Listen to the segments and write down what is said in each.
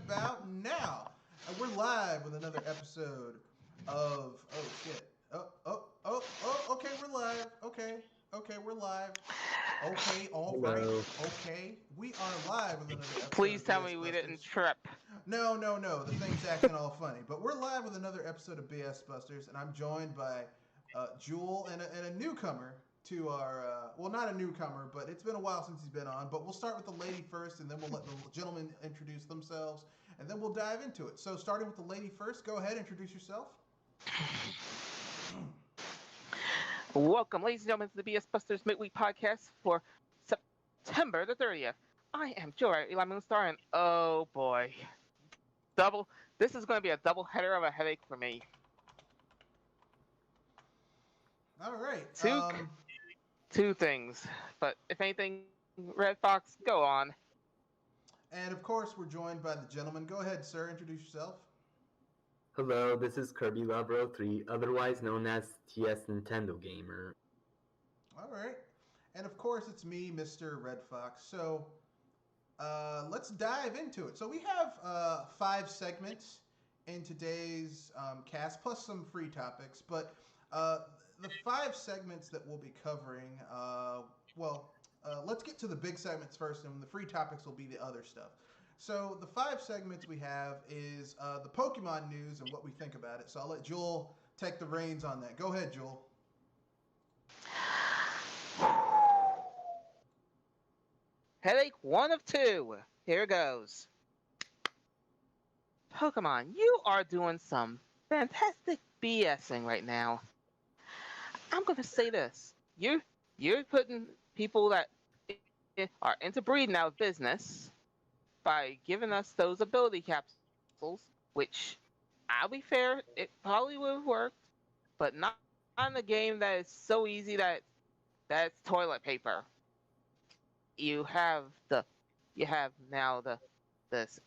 about now. We're live with another episode of. Oh shit. Okay, we're live. Okay, we're live. Okay, all right. Hello. Okay, we are live with another episode Please of tell BS me we didn't Busters. trip. No. The thing's acting all funny. But we're live with another episode of BS Busters, and I'm joined by Jewel and a newcomer to our. Well, not a newcomer, but it's been a while since he's been on. But we'll start with the lady first, and then we'll let the gentlemen introduce themselves, and then we'll dive into it. So, starting with the lady first, go ahead, introduce yourself. Welcome, ladies and gentlemen, to the BS Busters Midweek Podcast for September the 30th. I am Joy, Eli Moonstar, and oh boy. This is going to be a double header of a headache for me. All right. Two things. But if anything, Red Fox, go on. And of course, we're joined by the gentleman. Go ahead, sir. Introduce yourself. Hello, this is Kirby Lover 03, otherwise known as TS Nintendo Gamer. All right. And of course, it's me, Mr. Red Fox. So let's dive into it. So we have 5 segments in today's cast, plus some free topics. But the 5 segments that we'll be covering, let's get to the big segments first, and the free topics will be the other stuff. So the 5 segments we have is the Pokemon news and what we think about it. So I'll let Jewel take the reins on that. Go ahead, Jewel. Headache 1 of 2. Here goes. Pokemon, you are doing some fantastic BSing right now. I'm going to say this. You're putting people that are into breeding out of business by giving us those ability capsules, which, I'll be fair, it probably would have worked, but not on a game that is so easy that's toilet paper. You have now this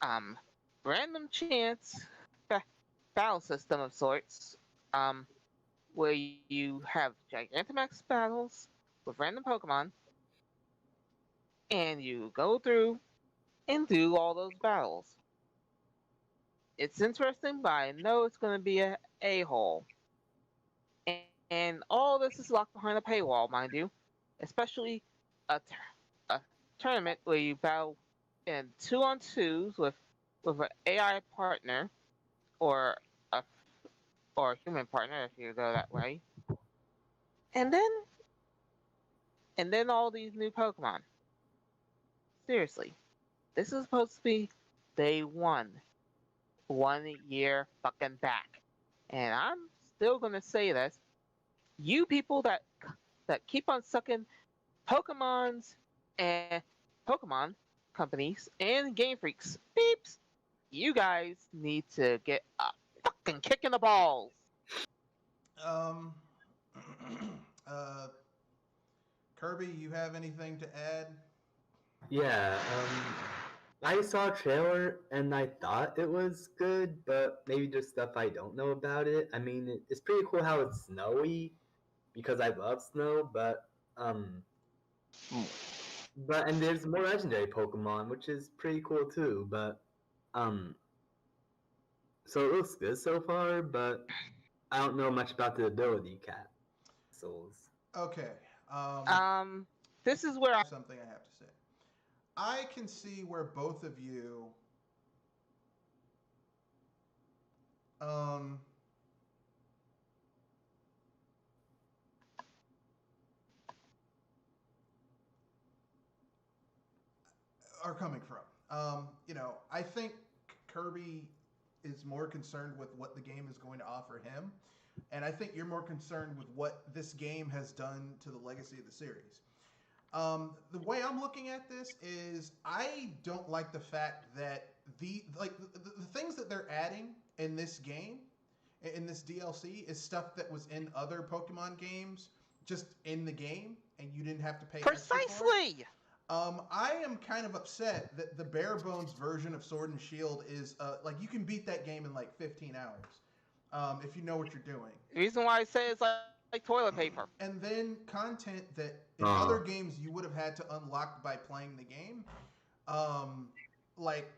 random chance battle system of sorts, where you have Gigantamax battles with random Pokemon, and you go through and do all those battles. It's interesting, but I know it's going to be a a-hole. And all this is locked behind a paywall, mind you. Especially a tournament where you battle in 2-on-2s with an AI partner or a human partner if you go that way. And then all these new Pokemon. Seriously. This is supposed to be day 1. 1 year fucking back. And I'm still gonna say this. You people that keep on sucking Pokemon companies and Game Freaks beeps, you guys need to get a fucking kick in the balls. Kirby, you have anything to add? Yeah, I saw a trailer and I thought it was good, but maybe there's stuff I don't know about it. I mean, it's pretty cool how it's snowy, because I love snow, but and there's more legendary Pokemon, which is pretty cool too, but so it looks good so far, but I don't know much about the ability capsules. Okay. This is where something I have to say. I can see where both of you are coming from. I think Kirby is more concerned with what the game is going to offer him, and I think you're more concerned with what this game has done to the legacy of the series. The way I'm looking at this is I don't like the fact that the things that they're adding in this game, in this DLC, is stuff that was in other Pokemon games, just in the game, and you didn't have to pay extra for it. precisely. I am kind of upset that the bare bones version of Sword and Shield is you can beat that game in like 15 hours if you know what you're doing. The reason why I say it's like toilet paper. And then content that in other games you would have had to unlock by playing the game, like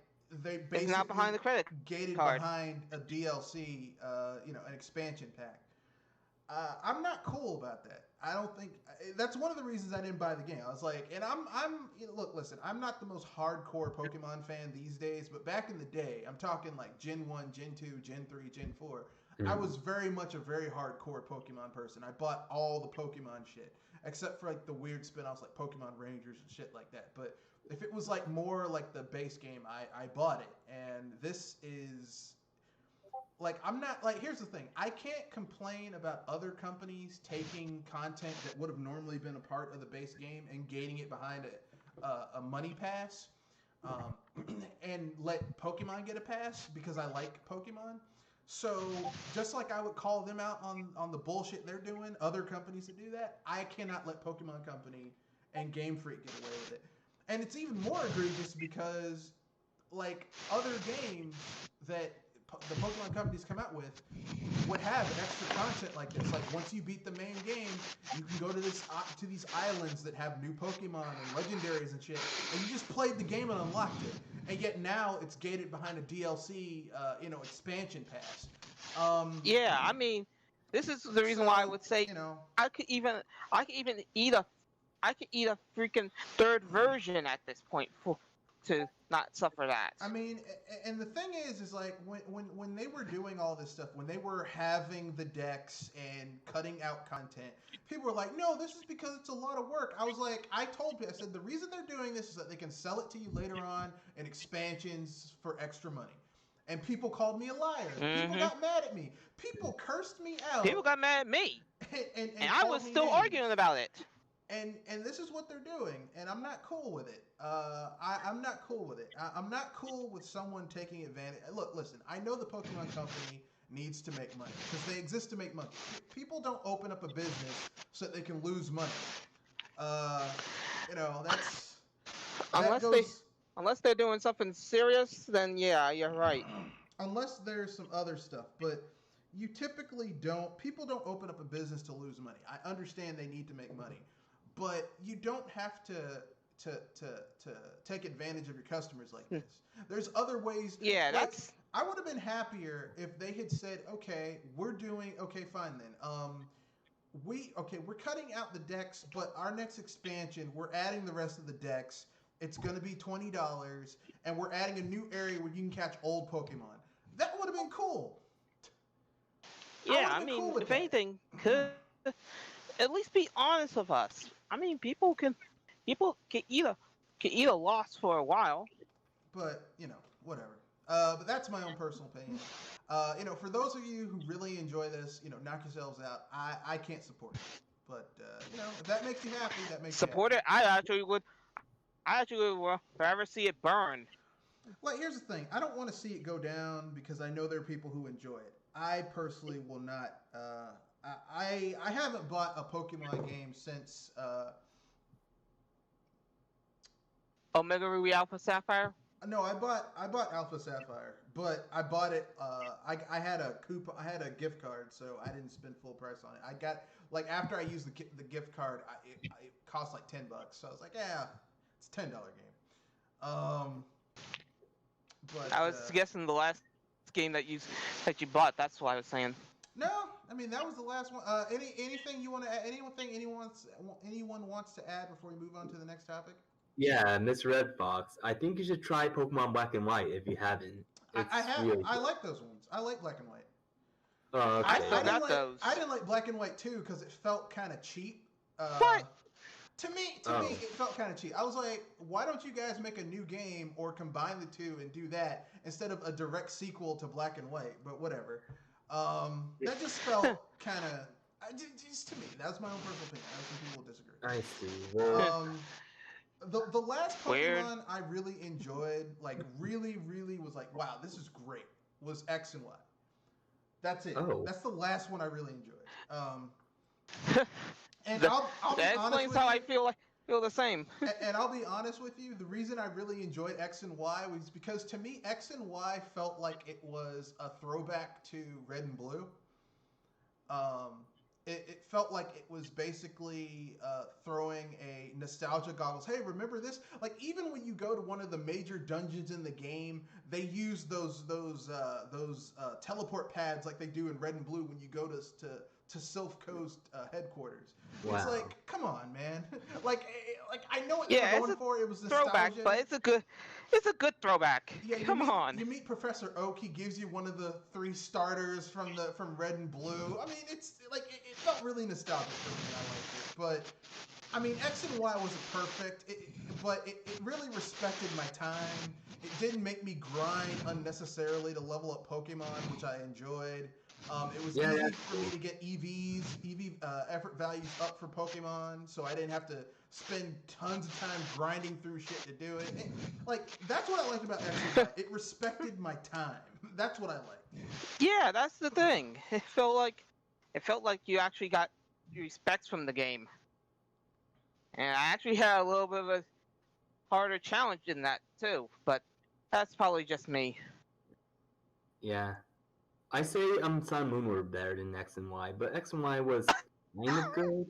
they It's basically not behind the credit gated card. behind a DLC, an expansion pack. I'm not cool about that. I don't think that's one of the reasons I didn't buy the game. I was like, and look, listen, I'm not the most hardcore Pokemon fan these days, but back in the day, I'm talking like Gen 1, Gen 2, Gen 3, Gen 4. I was very much a very hardcore Pokemon person. I bought all the Pokemon shit, except for like the weird spin-offs like Pokemon Rangers and shit like that. But if it was like more like the base game, I bought it. And this is like, I'm not like, here's the thing, I can't complain about other companies taking content that would have normally been a part of the base game and gating it behind a money pass, and let Pokemon get a pass because I like Pokemon. So just like I would call them out on the bullshit they're doing, other companies that do that, I cannot let Pokemon Company and Game Freak get away with it. And it's even more egregious because like other games that the Pokemon companies come out with would have extra content like this. Like once you beat the main game, you can go to these islands that have new Pokemon and legendaries and shit, and you just played the game and unlocked it. And yet now it's gated behind a DLC, expansion pass. Yeah, I mean, this is the reason why I would say I could even eat a freaking third version at this point to not suffer that. I mean, and the thing is like when they were doing all this stuff, when they were having the decks and cutting out content, people were like, "No, this is because it's a lot of work." I was like, I said the reason they're doing this is that they can sell it to you later on in expansions for extra money. And people called me a liar. People got mad at me. People cursed me out. People got mad at me. And I was still arguing about it. And this is what they're doing, and I'm not cool with it. I'm not cool with it. I'm not cool with someone taking advantage. Look, listen, I know the Pokemon Company needs to make money because they exist to make money. People don't open up a business so that they can lose money. That's unless they're doing something serious, then yeah, you're right. Unless there's some other stuff, but you typically don't. People don't open up a business to lose money. I understand they need to make money. But you don't have to take advantage of your customers like this. There's other ways. Yeah, like, I would have been happier if they had said, okay, fine then. We're cutting out the decks, but our next expansion, we're adding the rest of the decks. It's going to be $20, and we're adding a new area where you can catch old Pokemon. That would have been cool. Yeah, I mean, cool if anything, could at least be honest with us. I mean, people can eat a loss for a while. But whatever. But that's my own personal opinion. For those of you who really enjoy this, knock yourselves out. I can't support it. But if that makes you happy, that makes support you happy. It. I actually would rather see it burn. Well, here's the thing. I don't want to see it go down because I know there are people who enjoy it. I personally will not. I haven't bought a Pokemon game since Omega Ruby Alpha Sapphire. No, I bought Alpha Sapphire, but I bought it. I had a coupon. I had a gift card, so I didn't spend full price on it. I got after I used the gift card, it cost like $10. So I was like, yeah, it's a $10 game. But I was guessing the last game that you bought. That's what I was saying. No, I mean that was the last one. Anything you want to add? Anyone wants to add before we move on to the next topic? Yeah, Miss Red Fox. I think you should try Pokemon Black and White if you haven't. I have. Really I like those ones. I like Black and White. Oh, okay. I still got those. I didn't like Black and White too because it felt kind of cheap. What? To me, it felt kind of cheap. I was like, why don't you guys make a new game or combine the two and do that instead of a direct sequel to Black and White? But whatever. That just felt kind of. Just to me, that's my own personal opinion. I know some people will disagree. I see. The last Pokemon Weird. I really enjoyed, like really was like, wow, this is great, was X and Y. That's it. Oh. That's the last one I really enjoyed. And I'll be that honest explains with how you, I feel the same. and I'll be honest with you, the reason I really enjoyed X and Y was because to me, X and Y felt like it was a throwback to Red and Blue. it felt like it was basically throwing a nostalgia goggles. Hey, remember this? Like even when you go to one of the major dungeons in the game, they use those teleport pads like they do in Red and Blue when you go to Sylph Coast headquarters. It's Wow. like, come on, man. like I know what they were Yeah, it's going a for. It was throwback, nostalgia. but it's a good throwback. Yeah, Come on. you meet Professor Oak. He gives you one of the three starters from Red and Blue. I mean, it's like it felt really nostalgic for me. I liked it, but I mean, X and Y wasn't perfect, but it really respected my time. It didn't make me grind unnecessarily to level up Pokemon, which I enjoyed. It was Yeah, easy that's for me to get EV effort values up for Pokemon, so I didn't have to spend tons of time grinding through shit to do it. Like that's what I liked about X and Y. It respected my time. That's what I liked. Yeah, that's the thing. It felt like you actually got respect from the game. And I actually had a little bit of a harder challenge in that too, but that's probably just me. yeah. I say Sun and Moon were better than X and Y, but X and Y was kind of good.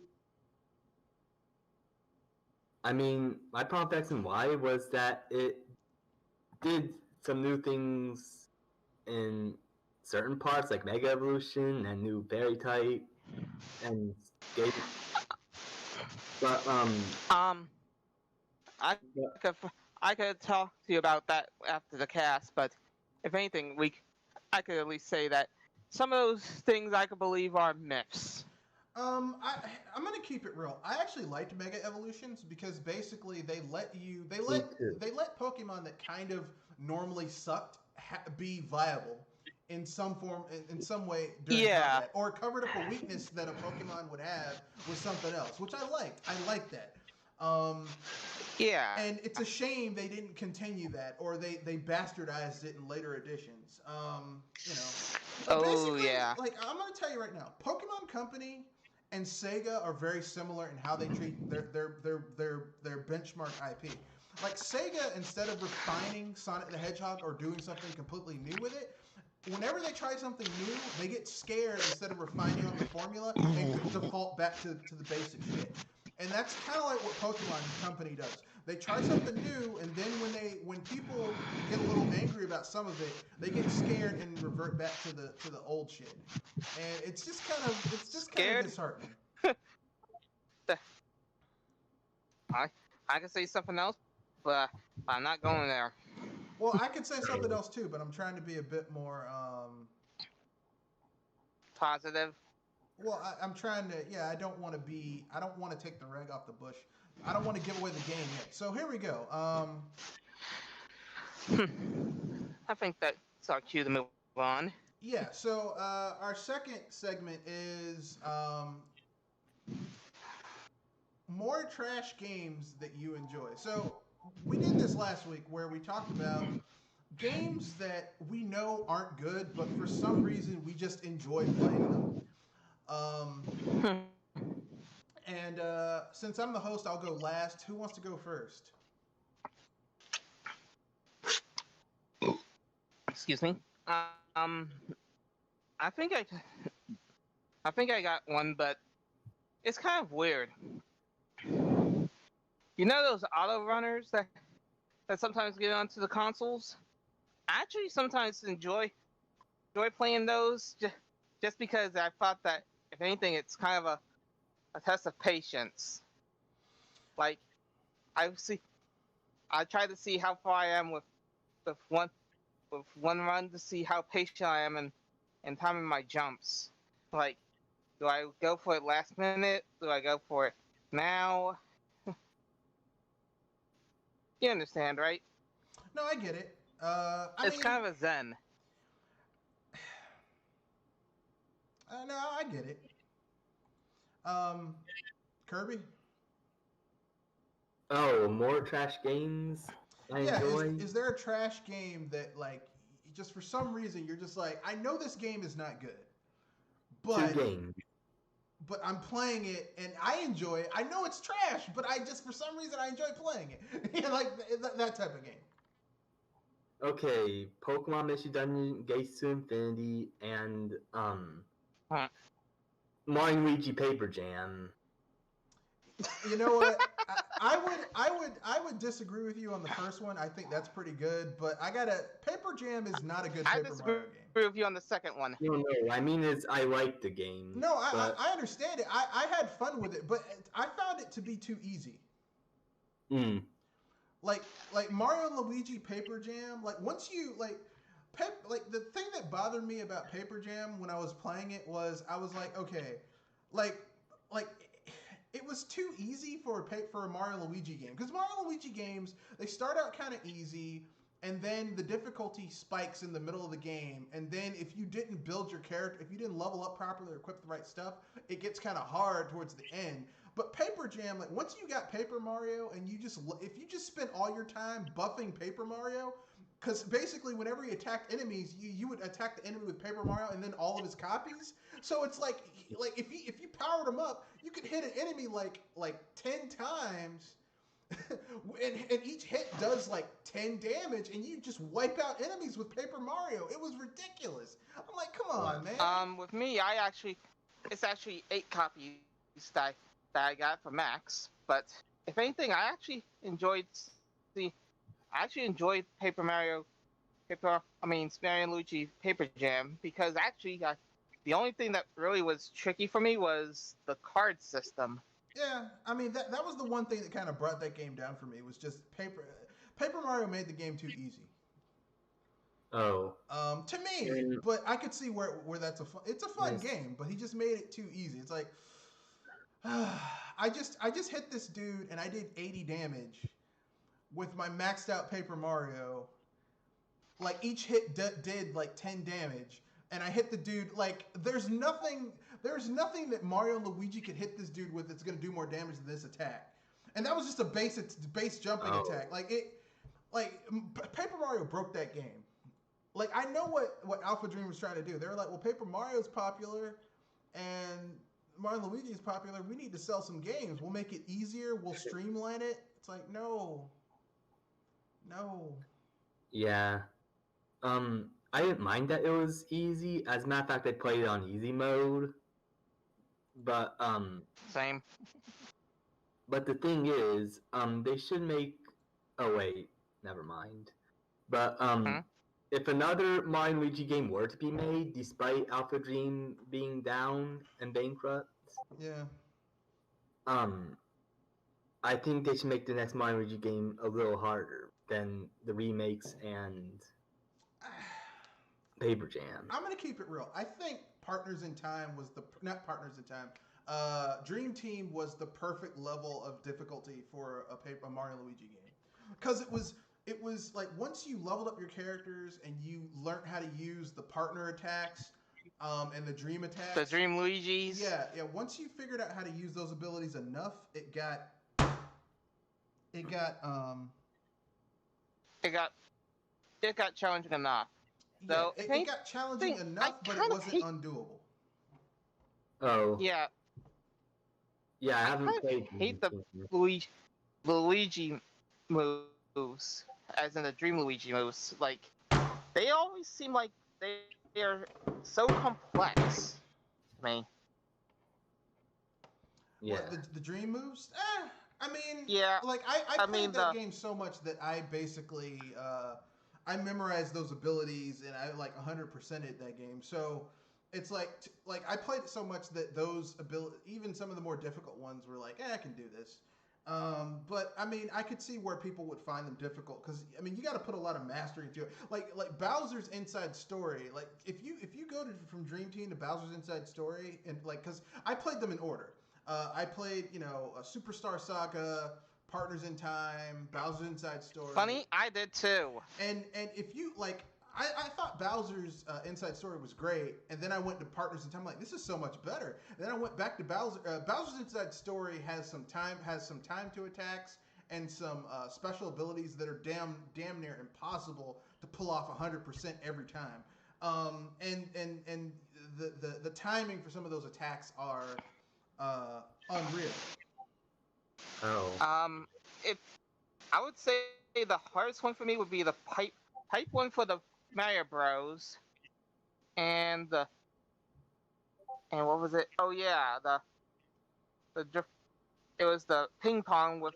I mean, my problem with X and Y was that it did some new things in certain parts, like Mega Evolution and new Berry type, and gave. But Um, I could I could talk to you about that after the cast, but if anything, I could at least say that some of those things I could believe are myths. I I'm gonna keep it real. I actually liked Mega Evolutions because basically me too. they let Pokemon that kind of normally sucked be viable in some form in some way during Yeah, combat, or covered up a weakness that a Pokemon would have with something else, which I liked. I liked that. Um, yeah. and it's a shame they didn't continue that, or they bastardized it in later editions. But Oh basically, yeah. like I'm gonna tell you right now, Pokemon Company and Sega are very similar in how they treat their benchmark IP. Like Sega, instead of refining Sonic the Hedgehog or doing something completely new with it, whenever they try something new, they get scared instead of refining on the formula and default back to the basic shit. And that's kind of like what Pokemon Company does. They try something new, and then when people get a little angry about some of it, they get scared and revert back to the old shit. And it's just kind of Scared? disheartening. I I could say something else, but I'm not going there. Well, I could say something else too, but I'm trying to be a bit more. Positive. Well, I'm trying to. Yeah, I don't want to be. I don't want to take the rag off the bush. I don't want to give away the game yet. So here we go. I think that's our cue to move on. Yeah. So our second segment is more trash games that you enjoy. So we did this last week where we talked about games that we know aren't good, but for some reason we just enjoy playing them. Um, and since I'm the host, I'll go last. Who wants to go first? Excuse me. Um, I think I think I got one, but it's kind of weird. You know those auto runners that sometimes get onto the consoles? I actually sometimes enjoy playing those just because I thought that if anything, it's kind of a test of patience. Like I see, I try to see how far I am with one with one run to see how patient I am in timing my jumps. Like, do I go for it last minute? Do I go for it now? You understand, right? No, I get it. I It's mean, kind of a zen. no, I get it. Um, Kirby. Oh, more trash games I Yeah, enjoy. is there a trash game that like just for some reason you're just like I know this game is not good, Two but games. I'm playing it and I enjoy it. I know it's trash, but I just for some reason I enjoy playing it. You know, like that type of game. Okay, Pokemon Mystery Dungeon, Gates to Infinity, and Huh. Mario and Luigi Paper Jam. You know what? I would disagree with you on the first one. I think that's pretty good, but Paper Jam is not a good I Paper disagree Mario game. with you on the second one. No, I mean is I like the game. No, but... I understand it. I had fun with it, but I found it to be too easy. Like Mario and Luigi Paper Jam. Like once you like the thing that bothered me about Paper Jam when I was playing it was I was like, okay, like it was too easy for a Mario and Luigi game, because Mario and Luigi games, they start out kind of easy, and then the difficulty spikes in the middle of the game, and then if you didn't build your character, if you didn't level up properly or equip the right stuff, it gets kind of hard towards the end. But Paper Jam, like once you got Paper Mario, and if you just spent all your time buffing Paper Mario, because basically whenever he attacked enemies, you would attack the enemy with Paper Mario and then all of his copies. So it's like if you powered him up, you could hit an enemy like 10 times, and each hit does like 10 damage, and you just wipe out enemies with Paper Mario. It was ridiculous. I'm like, come on, man. With me, it's actually 8 copies that I got for Max. But if anything, I actually enjoyed Mario and Luigi Paper Jam, because actually the only thing that really was tricky for me was the card system. Yeah, I mean that was the one thing that kind of brought that game down for me, was just Paper Mario made the game too easy. Oh. To me, but I could see where that's it's a fun game, but he just made it too easy. It's like I just hit this dude and I did 80 damage with my maxed out Paper Mario. Like each hit did like 10 damage, and I hit the dude like there's nothing that Mario and Luigi could hit this dude with that's gonna do more damage than this attack. And that was just a base jumping attack. Paper Mario broke that game. Like I know what Alpha Dream was trying to do. They were like, well, Paper Mario's popular and Mario and Luigi is popular. We need to sell some games. We'll make it easier. We'll streamline it. It's like, no. Yeah. I didn't mind that it was easy. As a matter of fact, I played it on easy mode. But Same. But the thing is, they should make. Oh wait, never mind. But if another Mario and Luigi game were to be made, despite Alpha Dream being down and bankrupt, yeah. I think they should make the next Mario and Luigi game a little harder than the remakes and Paper Jam. I'm gonna keep it real. I think Partners in Time was not Partners in Time. Dream Team was the perfect level of difficulty for a Mario and Luigi game, because it was like once you leveled up your characters and you learned how to use the partner attacks, and the dream attacks, the Dream Luigis. Yeah. Once you figured out how to use those abilities enough, it got challenging enough. So yeah, it got challenging enough, but it wasn't undoable. Oh. Yeah. Yeah, I haven't played. Hate the Luigi moves, as in the Dream Luigi moves. Like, they always seem like they are so complex to me. Yeah. What, the Dream moves? I mean, yeah. Like I played that game so much that I basically I memorized those abilities and I like 100%ed that game. So it's like I played it so much that those abilities, even some of the more difficult ones, were like, I can do this. But I mean, I could see where people would find them difficult, because I mean, you got to put a lot of mastery into it. Like Bowser's Inside Story. Like if you go from Dream Team to Bowser's Inside Story, and like, because I played them in order. I played, Superstar Saga, Partners in Time, Bowser's Inside Story. Funny, I did too. And if you like, I thought Bowser's Inside Story was great, and then I went to Partners in Time. I'm like, this is so much better. And then I went back to Bowser. Bowser's Inside Story has some time to attacks and some special abilities that are damn near impossible to pull off 100% every time. And the timing for some of those attacks are unreal. Oh. If I would say the hardest one for me would be the pipe one for the Mario Bros, and And what was it? Oh yeah, the it was the ping pong with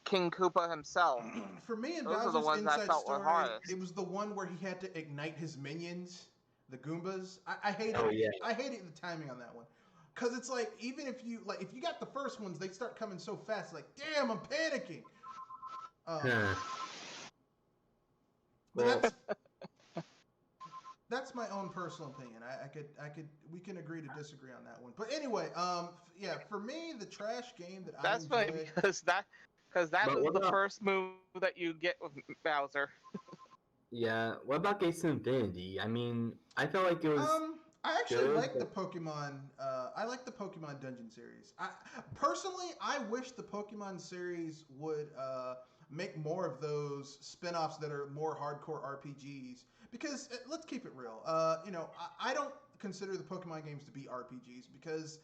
King Koopa himself. For me, in Those are the Bowser's ones I Inside felt were Story, it hardest. was the one where he had to ignite his minions, the Goombas. I hated. Oh yeah. I hated the timing on that one, cause it's like even if you got the first ones, they start coming so fast. Like, damn, I'm panicking. Huh. But Well, that's my own personal opinion. We can agree to disagree on that one. But anyway, yeah, for me, the trash game that I That's funny enjoyed. because that but was what the about first move that you get with Bowser. yeah? What about Gates Infinity? I mean, I felt like it was I actually good, like the but Pokemon. I like the Pokemon Dungeon series. I personally, I wish the Pokemon series would make more of those spin-offs that are more hardcore RPGs. Because let's keep it real. I don't consider the Pokemon games to be RPGs because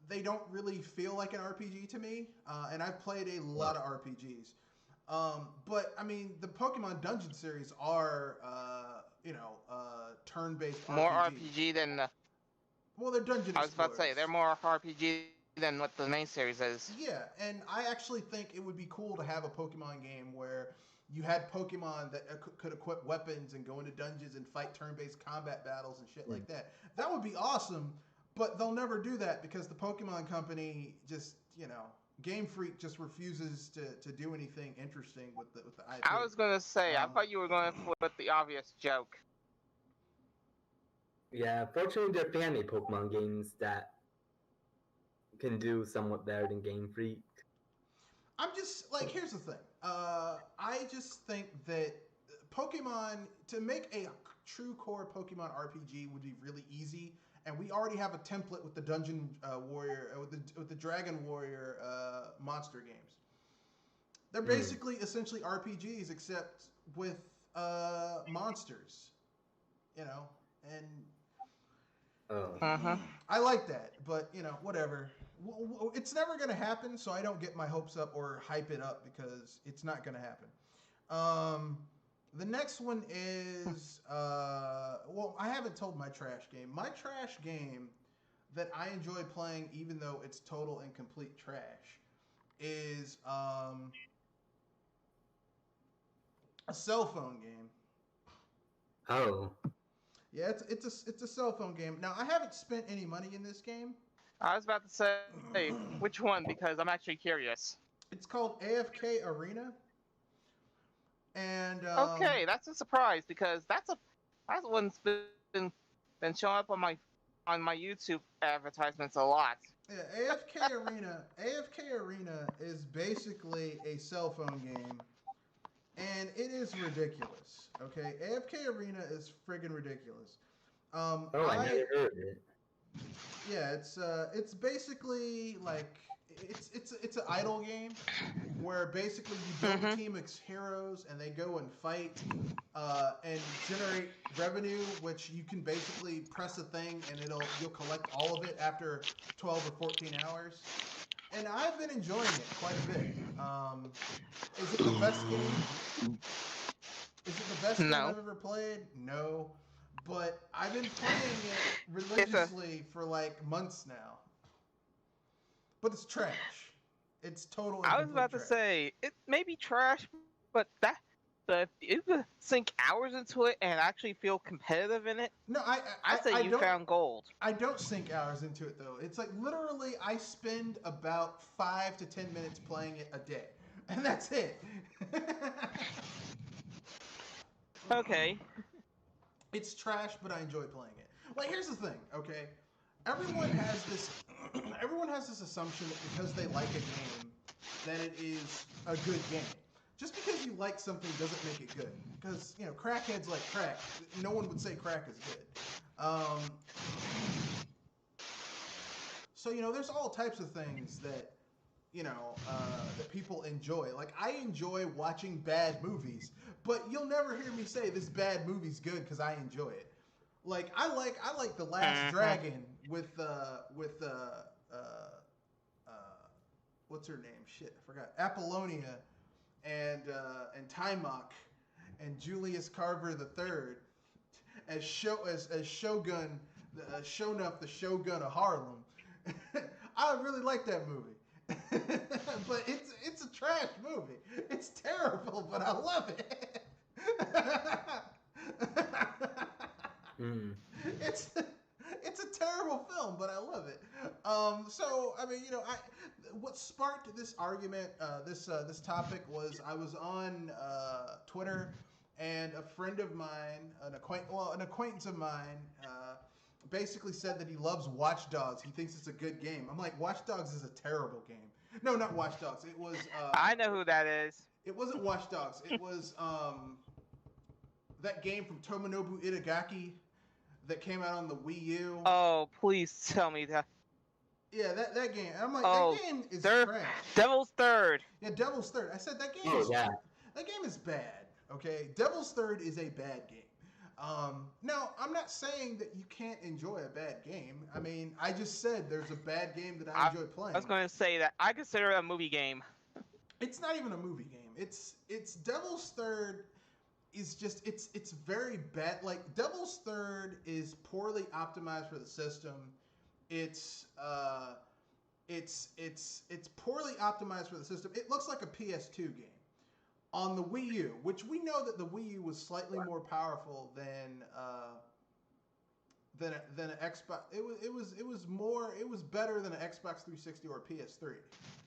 they don't really feel like an RPG to me. And I've played a lot of RPGs. But I mean, the Pokemon Dungeon series are, turn-based More RPGs. RPG than Well, they're dungeon I was about to say. They're explorers. more RPG than what the main series is. Yeah, and I actually think it would be cool to have a Pokemon game where you had Pokemon that could equip weapons and go into dungeons and fight turn-based combat battles and shit like that. That would be awesome, but they'll never do that because the Pokemon company just, Game Freak just refuses to do anything interesting with the IP. I was gonna say. I Um, thought you were going with the obvious joke. yeah. Fortunately, there are fan-made Pokemon games that can do somewhat better than Game Freak. I'm just like, here's the thing. I just think that Pokemon to make a true core Pokemon RPG would be really easy, and we already have a template with the Dungeon Warrior with the Dragon Warrior monster games. They're Mm. basically essentially RPGs except with monsters, you know, and Oh. Mm-hmm. I like that, but whatever. It's never gonna happen, so I don't get my hopes up or hype it up because it's not gonna happen. Um, the next one is well, I haven't told my trash game. My trash game that I enjoy playing, even though it's total and complete trash, is a cell phone game. Oh. Yeah, it's a cell phone game. Now I haven't spent any money in this game. I was about to say which one because I'm actually curious. It's called AFK Arena, and Okay, that's a surprise because that's one's been showing up on my YouTube advertisements a lot. yeah, AFK Arena. AFK Arena is basically a cell phone game, and it is ridiculous. Okay, AFK Arena is friggin' ridiculous. Oh, I never heard of it. Yeah, it's basically like it's an idle game where basically you build a Mm-hmm. team of heroes and they go and fight and generate revenue, which you can basically press a thing and you'll collect all of it after 12 or 14 hours. And I've been enjoying it quite a bit. Is it the best game? Is it the best game No, I've ever played? No. But I've been playing it it's a. religiously for like months now. But it's trash. It's total and I was complete about to trash. say it may be trash, but if you could sink hours into it and actually feel competitive in it, No, I say I you don't found gold. I don't sink hours into it though. It's like literally I spend about 5 to 10 minutes playing it a day, and that's it. Okay. It's trash, but I enjoy playing it. Like here's the thing, okay? Everyone has this everyone has this assumption that because they like a game that it is a good game. Just because you like something doesn't make it good. Because, crackheads like crack. No one would say crack is good. So, there's all types of things that, that people enjoy. Like, I enjoy watching bad movies, but you'll never hear me say this bad movie's good because I enjoy it. Like, I like The Last Mm-hmm. Dragon with what's her name? Shit, I forgot. Apollonia and Timok and Julius Carver III as Shogun Shonuff, the Shogun of Harlem. I really like that movie. But it's a trash movie. It's terrible, but I love it. It's a terrible film, but I love it. So I mean, what sparked this argument, this topic was I was on Twitter, and a friend of mine, an acquaintance of mine, basically said that he loves Watch Dogs. He thinks it's a good game. I'm like, Watch Dogs is a terrible game. No, not Watch Dogs. It was. I know who that is. It wasn't Watch Dogs. It was that game from Tomonobu Itagaki that came out on the Wii U. Oh, please tell me that. Yeah, that game. And I'm like, that game is trash. Devil's Third. Yeah, Devil's Third. I said that game is that game is bad. Okay, Devil's Third is a bad game. Now, I'm not saying that you can't enjoy a bad game. I mean, I just said there's a bad game that I enjoy playing. I was going to say that I consider it a movie game. It's not even a movie game. It's Devil's Third is just it's very bad. Like Devil's Third is poorly optimized for the system. It's poorly optimized for the system. It looks like a PS2 game on the Wii U, which we know that the Wii U was slightly more powerful than an Xbox. It was better than an Xbox 360 or a PS3.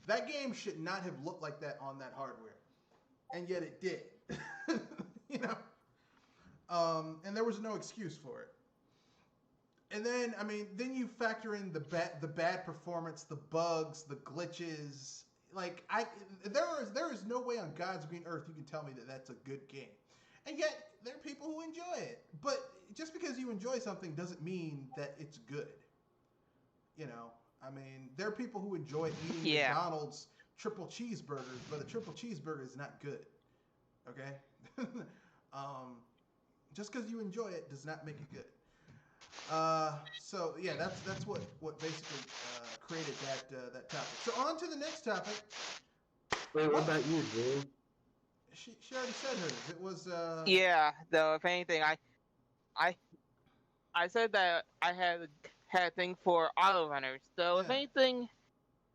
That game should not have looked like that on that hardware, and yet it did. And there was no excuse for it. And then, I mean, then you factor in the bad performance, the bugs, the glitches. Like, there is no way on God's green earth you can tell me that that's a good game. And yet, there are people who enjoy it. But just because you enjoy something doesn't mean that it's good. I mean, there are people who enjoy eating McDonald's triple cheeseburgers, but a triple cheeseburger is not good. Okay? Just because you enjoy it does not make it good. So yeah, that's what basically created that topic. So on to the next topic. Wait, what about you, Drew? She already said hers. It was Yeah, though if anything, I said that I had a thing for auto runners. So if anything,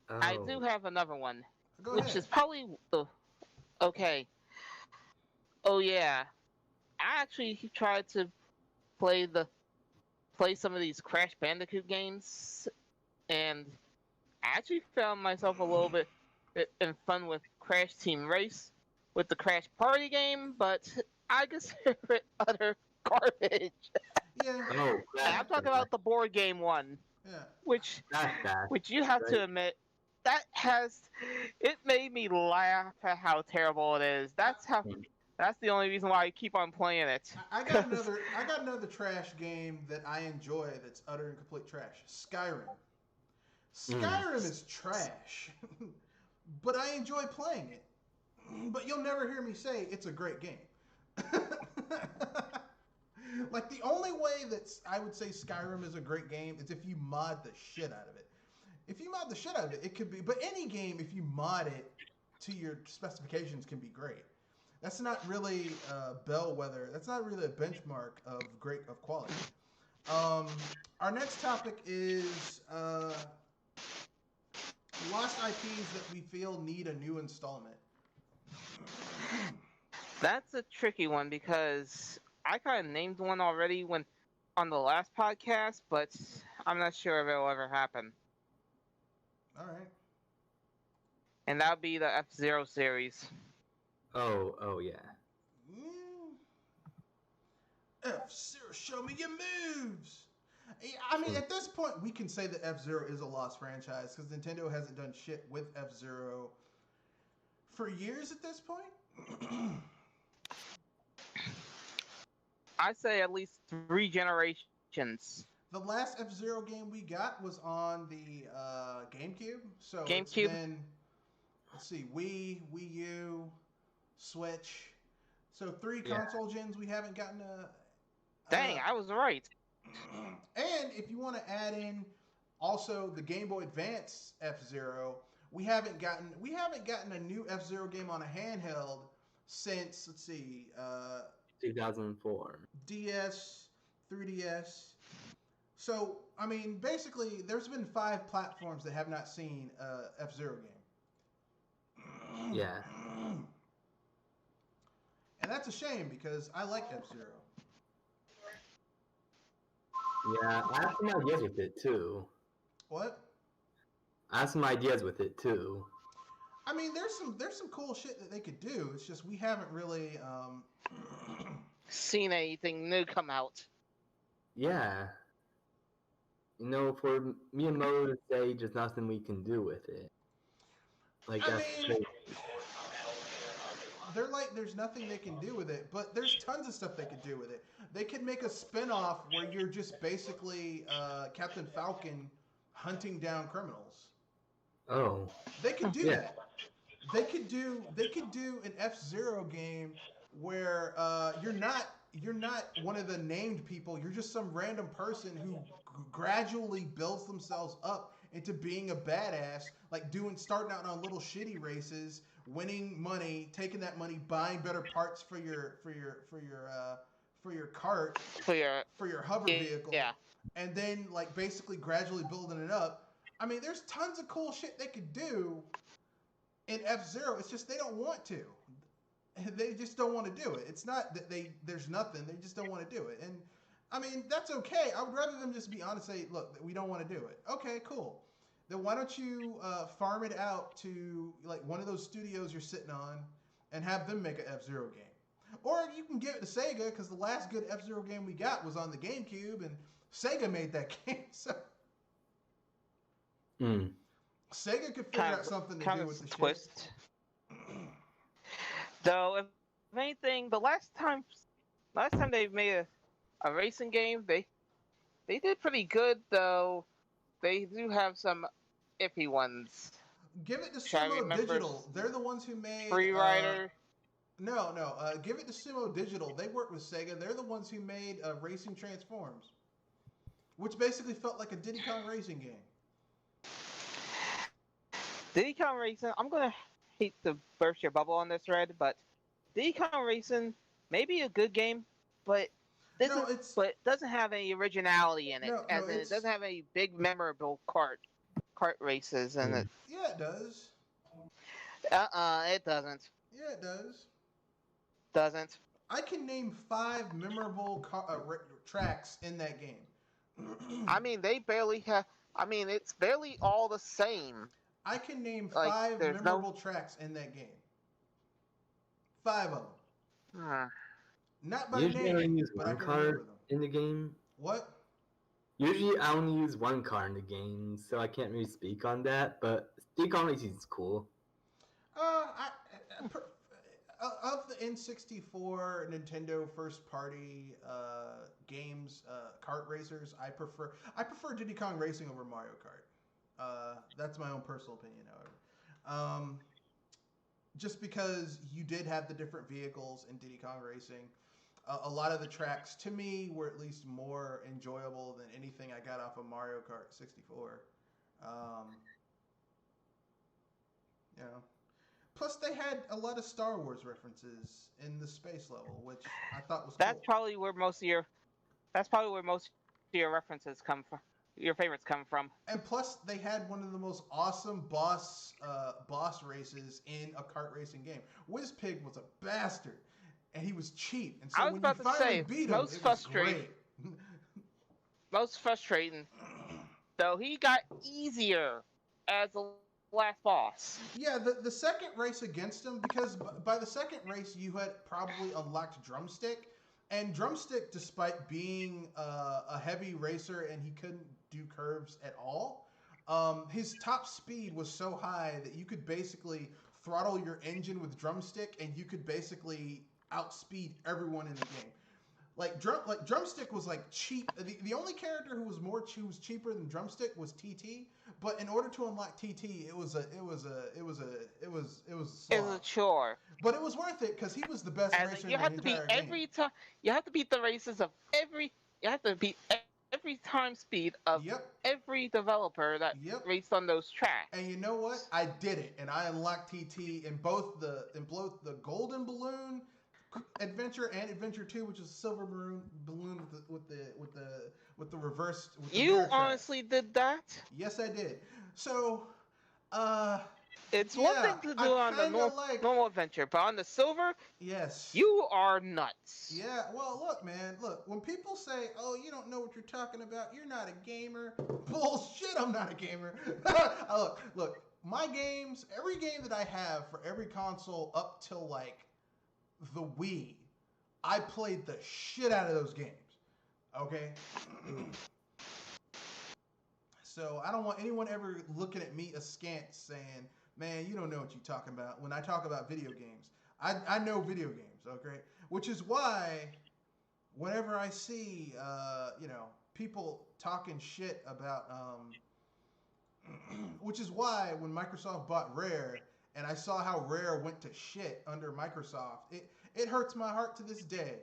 I do have another one. Go which ahead. is probably okay. Oh yeah. I actually tried to play some of these Crash Bandicoot games, and I actually found myself a little bit in fun with Crash Team Race with the Crash Party game, but I consider it utter garbage. Yeah. Oh, I'm talking about the board game one. Yeah. Which you have to admit, it made me laugh at how terrible it is. That's the only reason why I keep on playing it. I got another trash game that I enjoy that's utter and complete trash. Skyrim. Skyrim is trash. But I enjoy playing it. But you'll never hear me say it's a great game. Like the only way that I would say Skyrim is a great game is if you mod the shit out of it. If you mod the shit out of it, it could be. But any game, if you mod it to your specifications, can be great. That's not really a bellwether. That's not really a benchmark of quality. Our next topic is lost IPs that we feel need a new installment. That's a tricky one because I kind of named one already on the last podcast, but I'm not sure if it'll ever happen. All right. And that would be the F-Zero series. Oh yeah. F-Zero, show me your moves. I mean, at this point, we can say that F-Zero is a lost franchise because Nintendo hasn't done shit with F-Zero for years at this point. I'd say at least 3 generations. The last F-Zero game we got was on the GameCube. So GameCube. It's been, let's see, Wii U, Switch. So 3 console gens we haven't gotten a... Dang, I was right. And if you want to add in also the Game Boy Advance F-Zero, we haven't gotten a new F-Zero game on a handheld since, let's see, 2004. DS, 3DS. So, I mean, basically, there's been 5 platforms that have not seen a F-Zero game. Yeah. And that's a shame because I like F-Zero. Yeah, I have some ideas with it too. What? I have some ideas with it too. I mean, there's some cool shit that they could do. It's just we haven't really Seen anything new come out? Yeah. For me and Mo to say just nothing we can do with it. Like, I that's mean, crazy. they're like there's nothing they can do with it, but there's tons of stuff they could do with it. They could make a spin-off where you're just basically Captain Falcon hunting down criminals. Oh. They could do Yeah. that. They could do an F-Zero game where you're not one of the named people. You're just some random person who gradually builds themselves up into being a badass, like starting out on little shitty races, winning money, taking that money, buying better parts for your cart, for your hover vehicle, Yeah. and then like basically gradually building it up. I mean, there's tons of cool shit they could do in F-Zero. It's just they don't want to. They just don't want to do it. It's not that there's nothing. They just don't want to do it. And I mean, that's okay. I would rather them just be honest and say, look, we don't want to do it. Okay, cool. Then why don't you farm it out to like one of those studios you're sitting on and have them make an F-Zero game. Or you can give it to Sega because the last good F-Zero game we got was on the GameCube and Sega made that game. So Sega could figure out something to do with the twist. shit. Though, if anything, the last time they made a racing game, they did pretty good. Though they do have some iffy ones. Give it to Sumo Digital. They're the ones who made Free Rider. No. Give it to Sumo Digital. They work with Sega. They're the ones who made Racing Transforms, which basically felt like a Diddy Kong racing game. Diddy Kong Racing, I'm gonna hate to burst your bubble on this, Red, but Diddy Kong Racing may be a good game, but doesn't have any originality in it. It doesn't have any big memorable kart races in it. Yeah, it does. It doesn't. Yeah, it does. Doesn't. I can name 5 memorable tracks in that game. I mean, they barely have. I mean, it's barely all the same. I can name 5 memorable tracks in that game. 5 of them. Not by Usually name, I only use but one card in the game. What? Usually I only use one card in the game, so I can't really speak on that. But Diddy Kong Racing is cool. Of the N64 Nintendo first party games, kart racers, I prefer Diddy Kong Racing over Mario Kart. That's my own personal opinion, however. Just because you did have the different vehicles in Diddy Kong Racing, a lot of the tracks to me were at least more enjoyable than anything I got off of Mario Kart 64. You know. Plus, they had a lot of Star Wars references in the space level, which I thought was cool. That's probably where most of your references come from. Your favorites come from. And plus, they had one of the most awesome boss races in a kart racing game. Wizpig was a bastard, and he was cheap. And so when you finally beat him, it was great. Most frustrating, though, he got easier as a last boss. Yeah, the second race against him, because by the second race you had probably unlocked Drumstick, and Drumstick, despite being a heavy racer and he couldn't do curves at all, his top speed was so high that you could basically throttle your engine with Drumstick and you could basically outspeed everyone in the game. Like Drumstick was like cheap. The only character who was cheaper than Drumstick was TT. But in order to unlock TT, it was a chore. But it was worth it because he was the best racer in the entire game. You have to beat the races of every. You have to beat every time speed of every developer that raced on those tracks. And you know what? I did it, and I unlocked TT in both the Golden Balloon Adventure and Adventure 2, which is a silver balloon with with the reverse. With the You mirror tracks. honestly did that? Yes, I did. So, It's one yeah, thing to I do on the kind of like. normal adventure, but on the silver, Yes. you are nuts. Yeah, well, look, man, look, when people say, oh, you don't know what you're talking about, you're not a gamer, bullshit, I'm not a gamer. Look, my games, every game that I have for every console up till, like, the Wii, I played the shit out of those games, okay? So I don't want anyone ever looking at me askance saying, man, you don't know what you're talking about when I talk about video games. I know video games, okay? Which is why whenever I see, people talking shit about, which is why when Microsoft bought Rare and I saw how Rare went to shit under Microsoft, it hurts my heart to this day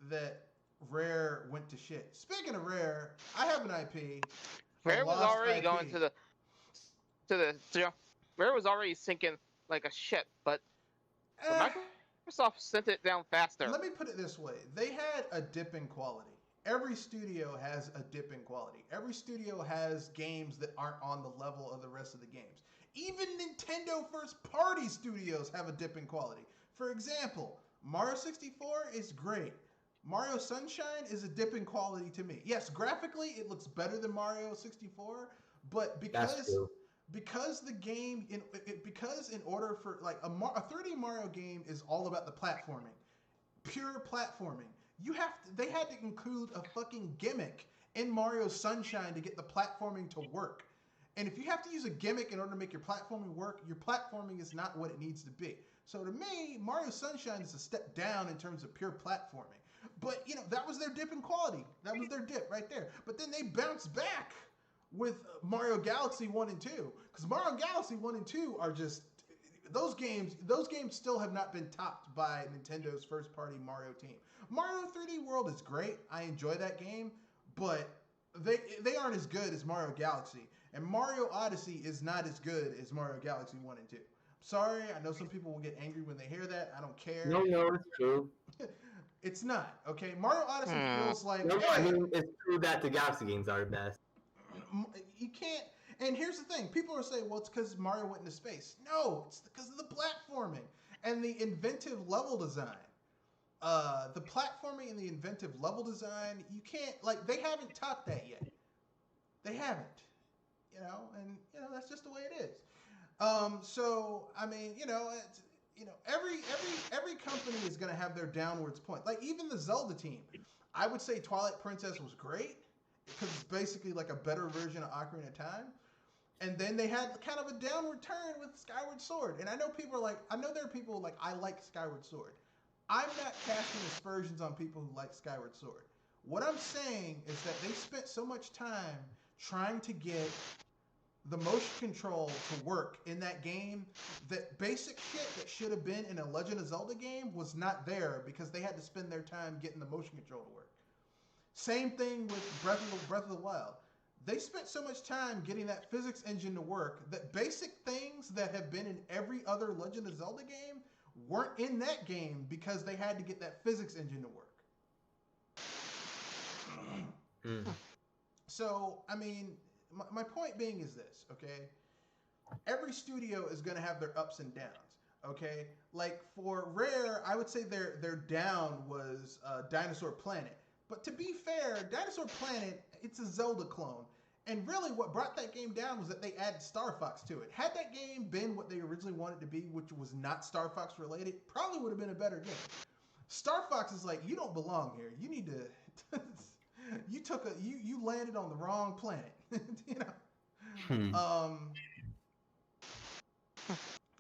that Rare went to shit. Speaking of Rare, I have an IP. Rare was already IP. going Rare was already sinking like a ship, but Microsoft sent it down faster. Let me put it this way. They had a dip in quality. Every studio has a dip in quality. Every studio has games that aren't on the level of the rest of the games. Even Nintendo first party studios have a dip in quality. For example, Mario 64 is great. Mario Sunshine is a dip in quality to me. Yes, graphically it looks better than Mario 64, but because the game because in order for like a 3D Mario game is all about the platforming, pure platforming. They had to include a fucking gimmick in Mario Sunshine to get the platforming to work. And if you have to use a gimmick in order to make your platforming work, your platforming is not what it needs to be. So to me, Mario Sunshine is a step down in terms of pure platforming. But, that was their dip in quality. That was their dip right there. But then they bounced back with Mario Galaxy 1 and 2. Because Mario Galaxy 1 and 2 are just... Those games still have not been topped by Nintendo's first-party Mario team. Mario 3D World is great. I enjoy that game. But they aren't as good as Mario Galaxy. And Mario Odyssey is not as good as Mario Galaxy 1 and 2. Sorry, I know some people will get angry when they hear that. I don't care. No, it's true. It's not, okay? Mario Odyssey feels like... No, I mean, it's true that the Galaxy games are the best. You can't... And here's the thing. People are saying, well, it's because Mario went into space. No, it's because of the platforming and the inventive level design. The platforming and the inventive level design, you can't... Like, they haven't topped that yet. They haven't. And, that's just the way it is. So, I mean, it's... every company is going to have their downwards point. Like, even the Zelda team. I would say Twilight Princess was great because it's basically like a better version of Ocarina of Time. And then they had kind of a downward turn with Skyward Sword. And I know there are people like, I like Skyward Sword. I'm not casting aspersions on people who like Skyward Sword. What I'm saying is that they spent so much time trying to get the motion control to work in that game that basic shit that should have been in a Legend of Zelda game was not there because they had to spend their time getting the motion control to work. Same thing with Breath of the Wild. They spent so much time getting that physics engine to work that basic things that have been in every other Legend of Zelda game weren't in that game because they had to get that physics engine to work. So, I mean... My point being is this, okay? Every studio is going to have their ups and downs, okay? Like, for Rare, I would say their down was Dinosaur Planet. But to be fair, Dinosaur Planet, it's a Zelda clone. And really what brought that game down was that they added Star Fox to it. Had that game been what they originally wanted to be, which was not Star Fox related, probably would have been a better game. Star Fox is like, you don't belong here. You need to... you landed on the wrong planet.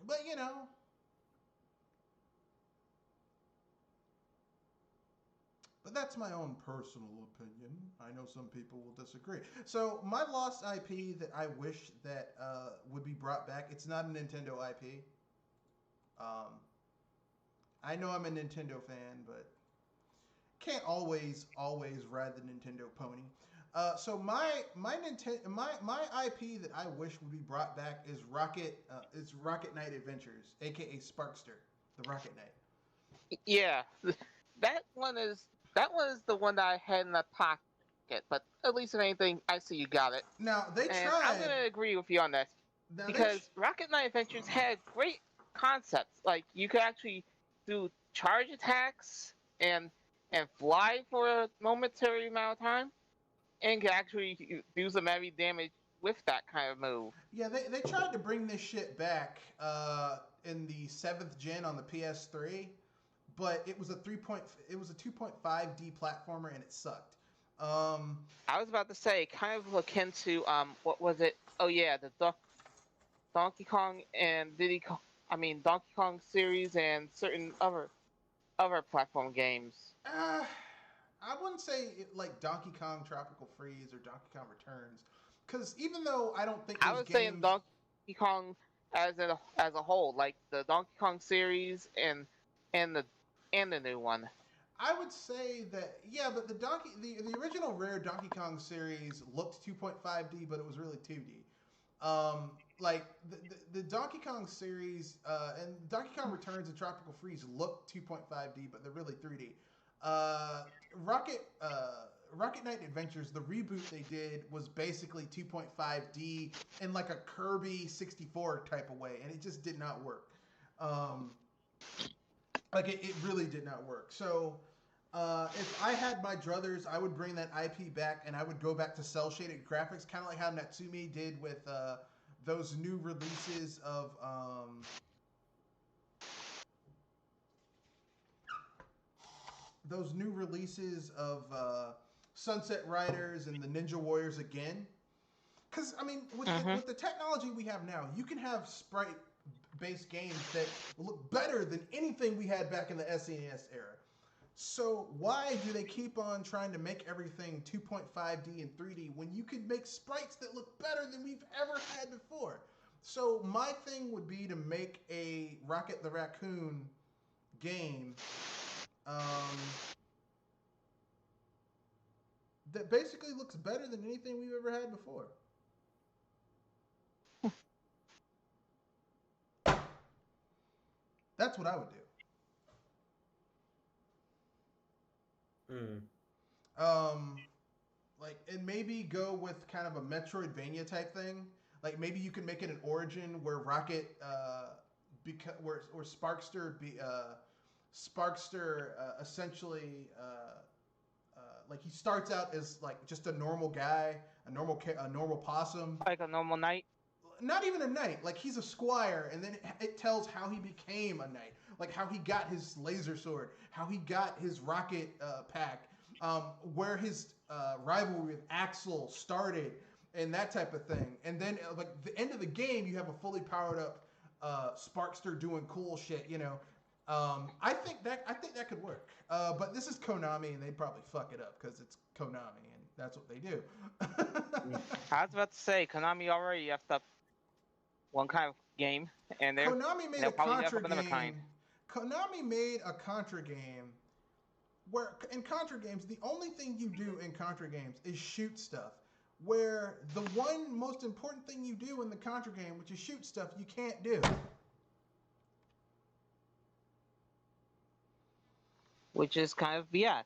But but that's my own personal opinion. I know some people will disagree. So my lost IP that I wish that would be brought back, it's not a Nintendo IP. I know I'm a Nintendo fan, but can't always ride the Nintendo pony. So my IP that I wish would be brought back is Rocket Knight Adventures, aka Sparkster, the Rocket Knight. Yeah, that one is the one that I had in the pocket Rocket, but at least if anything, I see you got it. Now they And I'm tried. gonna agree with you on this Now because Rocket Knight Adventures had great concepts. Like you could actually do charge attacks and fly for a momentary amount of time, and can actually do some heavy damage with that kind of move. Yeah, they tried to bring this shit back in the 7th gen on the PS3, but it was a 2.5D platformer and it sucked. I was about to say, kind of akin to what was it? Oh yeah, the Donkey Kong and Diddy Kong. I mean Donkey Kong series and certain other platform games. I wouldn't say like Donkey Kong Tropical Freeze or Donkey Kong Returns, because even though I don't think I those was saying games, Donkey Kong as a whole, like the Donkey Kong series and the and the new one. I would say that yeah, but the original rare Donkey Kong series looked 2.5D, but it was really 2D. Like the Donkey Kong series and Donkey Kong Returns and Tropical Freeze look 2.5D, but they're really 3D. Uh, Rocket Knight Adventures, the reboot they did was basically 2.5D in like a Kirby 64 type of way, and it just did not work. Um, like it really did not work. So if I had my druthers, I would bring that IP back and I would go back to cell shaded graphics, kind of like how Natsume did with those new releases of Sunset Riders and the Ninja Warriors again. Because I mean, with the technology we have now, you can have sprite-based games that look better than anything we had back in the SNES era. So why do they keep on trying to make everything 2.5D and 3D when you could make sprites that look better than we've ever had before? So my thing would be to make a Rocket the Raccoon game that basically looks better than anything we've ever had before. That's what I would do. Like, and maybe go with kind of a Metroidvania type thing. Like maybe you can make it an origin where Rocket, where Sparkster essentially like he starts out as like just a normal guy, a normal possum, Like a normal knight. Not even a knight. Like he's a squire, and then it tells how he became a knight, like how he got his laser sword, how he got his rocket pack, where his rivalry with Axel started, and that type of thing. And then like the end of the game, you have a fully powered up Sparkster doing cool shit. You know, I think that could work. But this is Konami, and they'd probably fuck it up because it's Konami, and that's what they do. I was about to say Konami already effed up one kind of game, and Konami made they'll a probably Contra another game. kind. Konami made a Contra game where in Contra games, the only thing you do in Contra games is shoot stuff. Where the one most important thing you do in the Contra game, which is shoot stuff, you can't do. Which is kind of BS.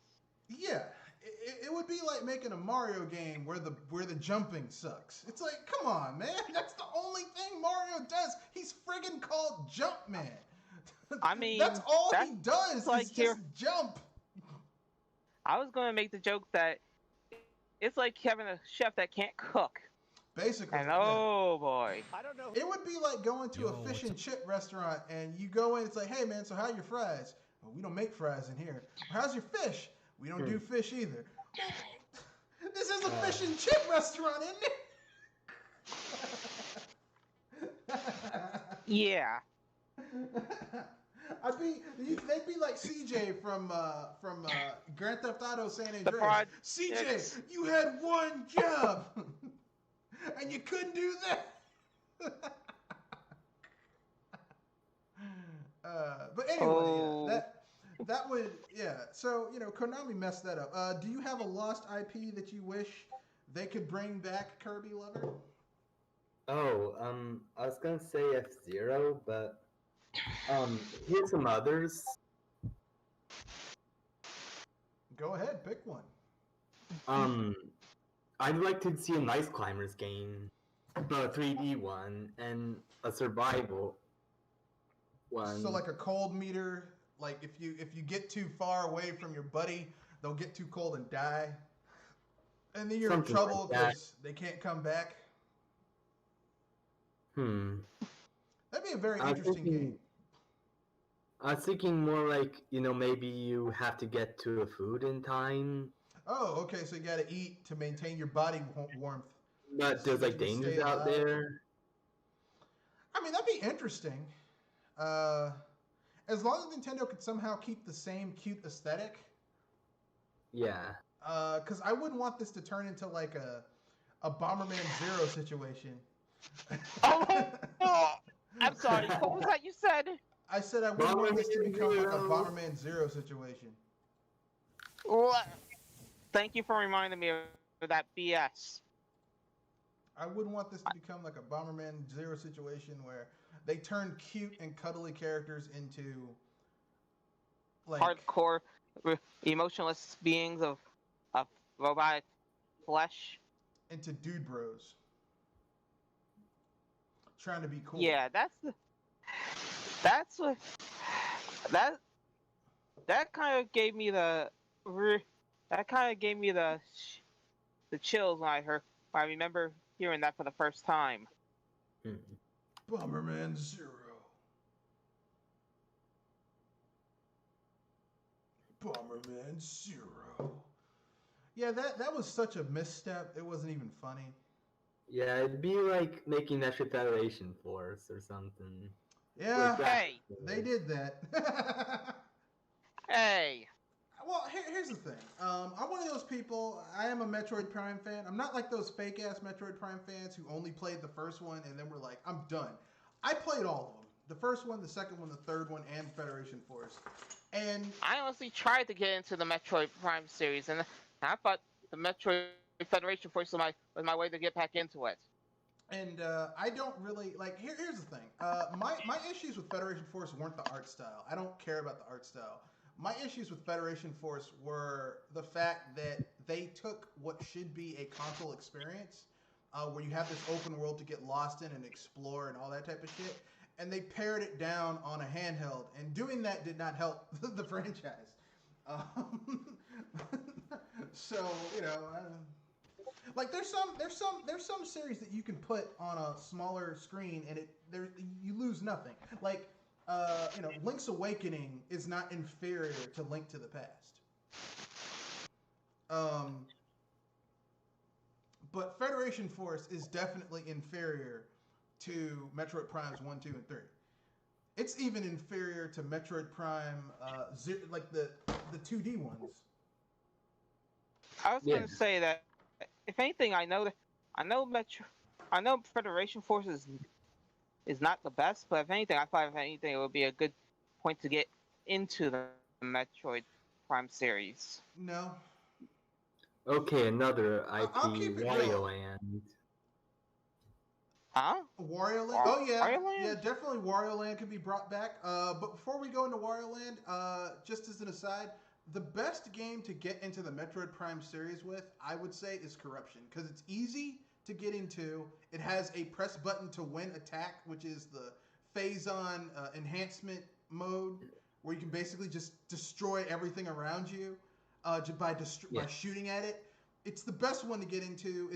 Yeah, it would be like making a Mario game where the jumping sucks. It's like, come on, man, that's the only thing Mario does. He's friggin' called Jumpman. I mean, that's all he does like is just jump. I was going to make the joke that it's like having a chef that can't cook. Basically. And oh boy. I don't know. It would be like going to a fish and chip restaurant and you go in, it's like, hey man, so how are your fries? Well, we don't make fries in here. How's your fish? We don't do fish either. This is a fish and chip restaurant, isn't it? Yeah. They'd be like CJ from Grand Theft Auto San Andreas. CJ, you had one job, and you couldn't do that. But anyway, that would So Konami messed that up. Do you have a lost IP that you wish they could bring back, Kirby Lover? Oh, I was gonna say F-Zero, but here's some others. Go ahead, pick one. I'd like to see a nice climbers game, a 3D one, and a survival one. So like a cold meter, like if you get too far away from your buddy, they'll get too cold and die, and then you're Something in trouble like that. because they can't come back. That'd be a very I was interesting thinking- game. I was thinking more like, maybe you have to get to a food in time, Oh, okay. So you got to eat to maintain your body warmth. but So there's that like you can dangers stay out alive. there. I mean, that'd be interesting. As long as Nintendo could somehow keep the same cute aesthetic. Yeah. Because I wouldn't want this to turn into like a Bomberman Zero situation. Oh, I'm sorry. What was that you said? I said I wouldn't want this to Bomberman become like a Zero. Bomberman Zero situation. What? Thank you for reminding me of that BS. I wouldn't want this to become like a Bomberman Zero situation where they turn cute and cuddly characters into like Hardcore, emotionless beings of robotic flesh. into dude bros. Trying to be cool. Yeah, that's what that kind of gave me the chills when I remember hearing that for the first time. Bomberman Zero. Bomberman Zero. Yeah, that was such a misstep. It wasn't even funny. Yeah, it'd be like making Extra Federation Force or something. Yeah, Like that. Hey, they did that. hey. Well, here's the thing. I'm one of those people. I am a Metroid Prime fan. I'm not like those fake ass Metroid Prime fans who only played the first one and then were like, I'm done. I played all of them. The first one, the second one, the third one, and Federation Force. And I honestly tried to get into the Metroid Prime series, and I thought the Metroid Federation Force was my way to get back into it. And I don't really like. Here's the thing. My issues with Federation Force weren't the art style. I don't care about the art style. My issues with Federation Force were the fact that they took what should be a console experience, where you have this open world to get lost in and explore and all that type of shit, and they pared it down on a handheld. And doing that did not help the franchise. So like there's some series that you can put on a smaller screen and you lose nothing. Like Link's Awakening is not inferior to Link to the Past. But Federation Force is definitely inferior to Metroid Primes 1, 2, and 3. It's even inferior to Metroid Prime, like the 2D ones. I was going to say that if anything, I know Federation Force is not the best, but if anything, I thought it would be a good point to get into the Metroid Prime series. No. Okay, another I'll IP, keep it Wario real. Land. Huh? Wario Land? Oh yeah, Wario Land? yeah, definitely Wario Land could be brought back. But before we go into Wario Land, just as an aside, the best game to get into the Metroid Prime series with, I would say, is Corruption, because it's easy to get into. It has a press button to win attack, which is the phase-on enhancement mode, where you can basically just destroy everything around you by shooting at it. It's the best one to get into.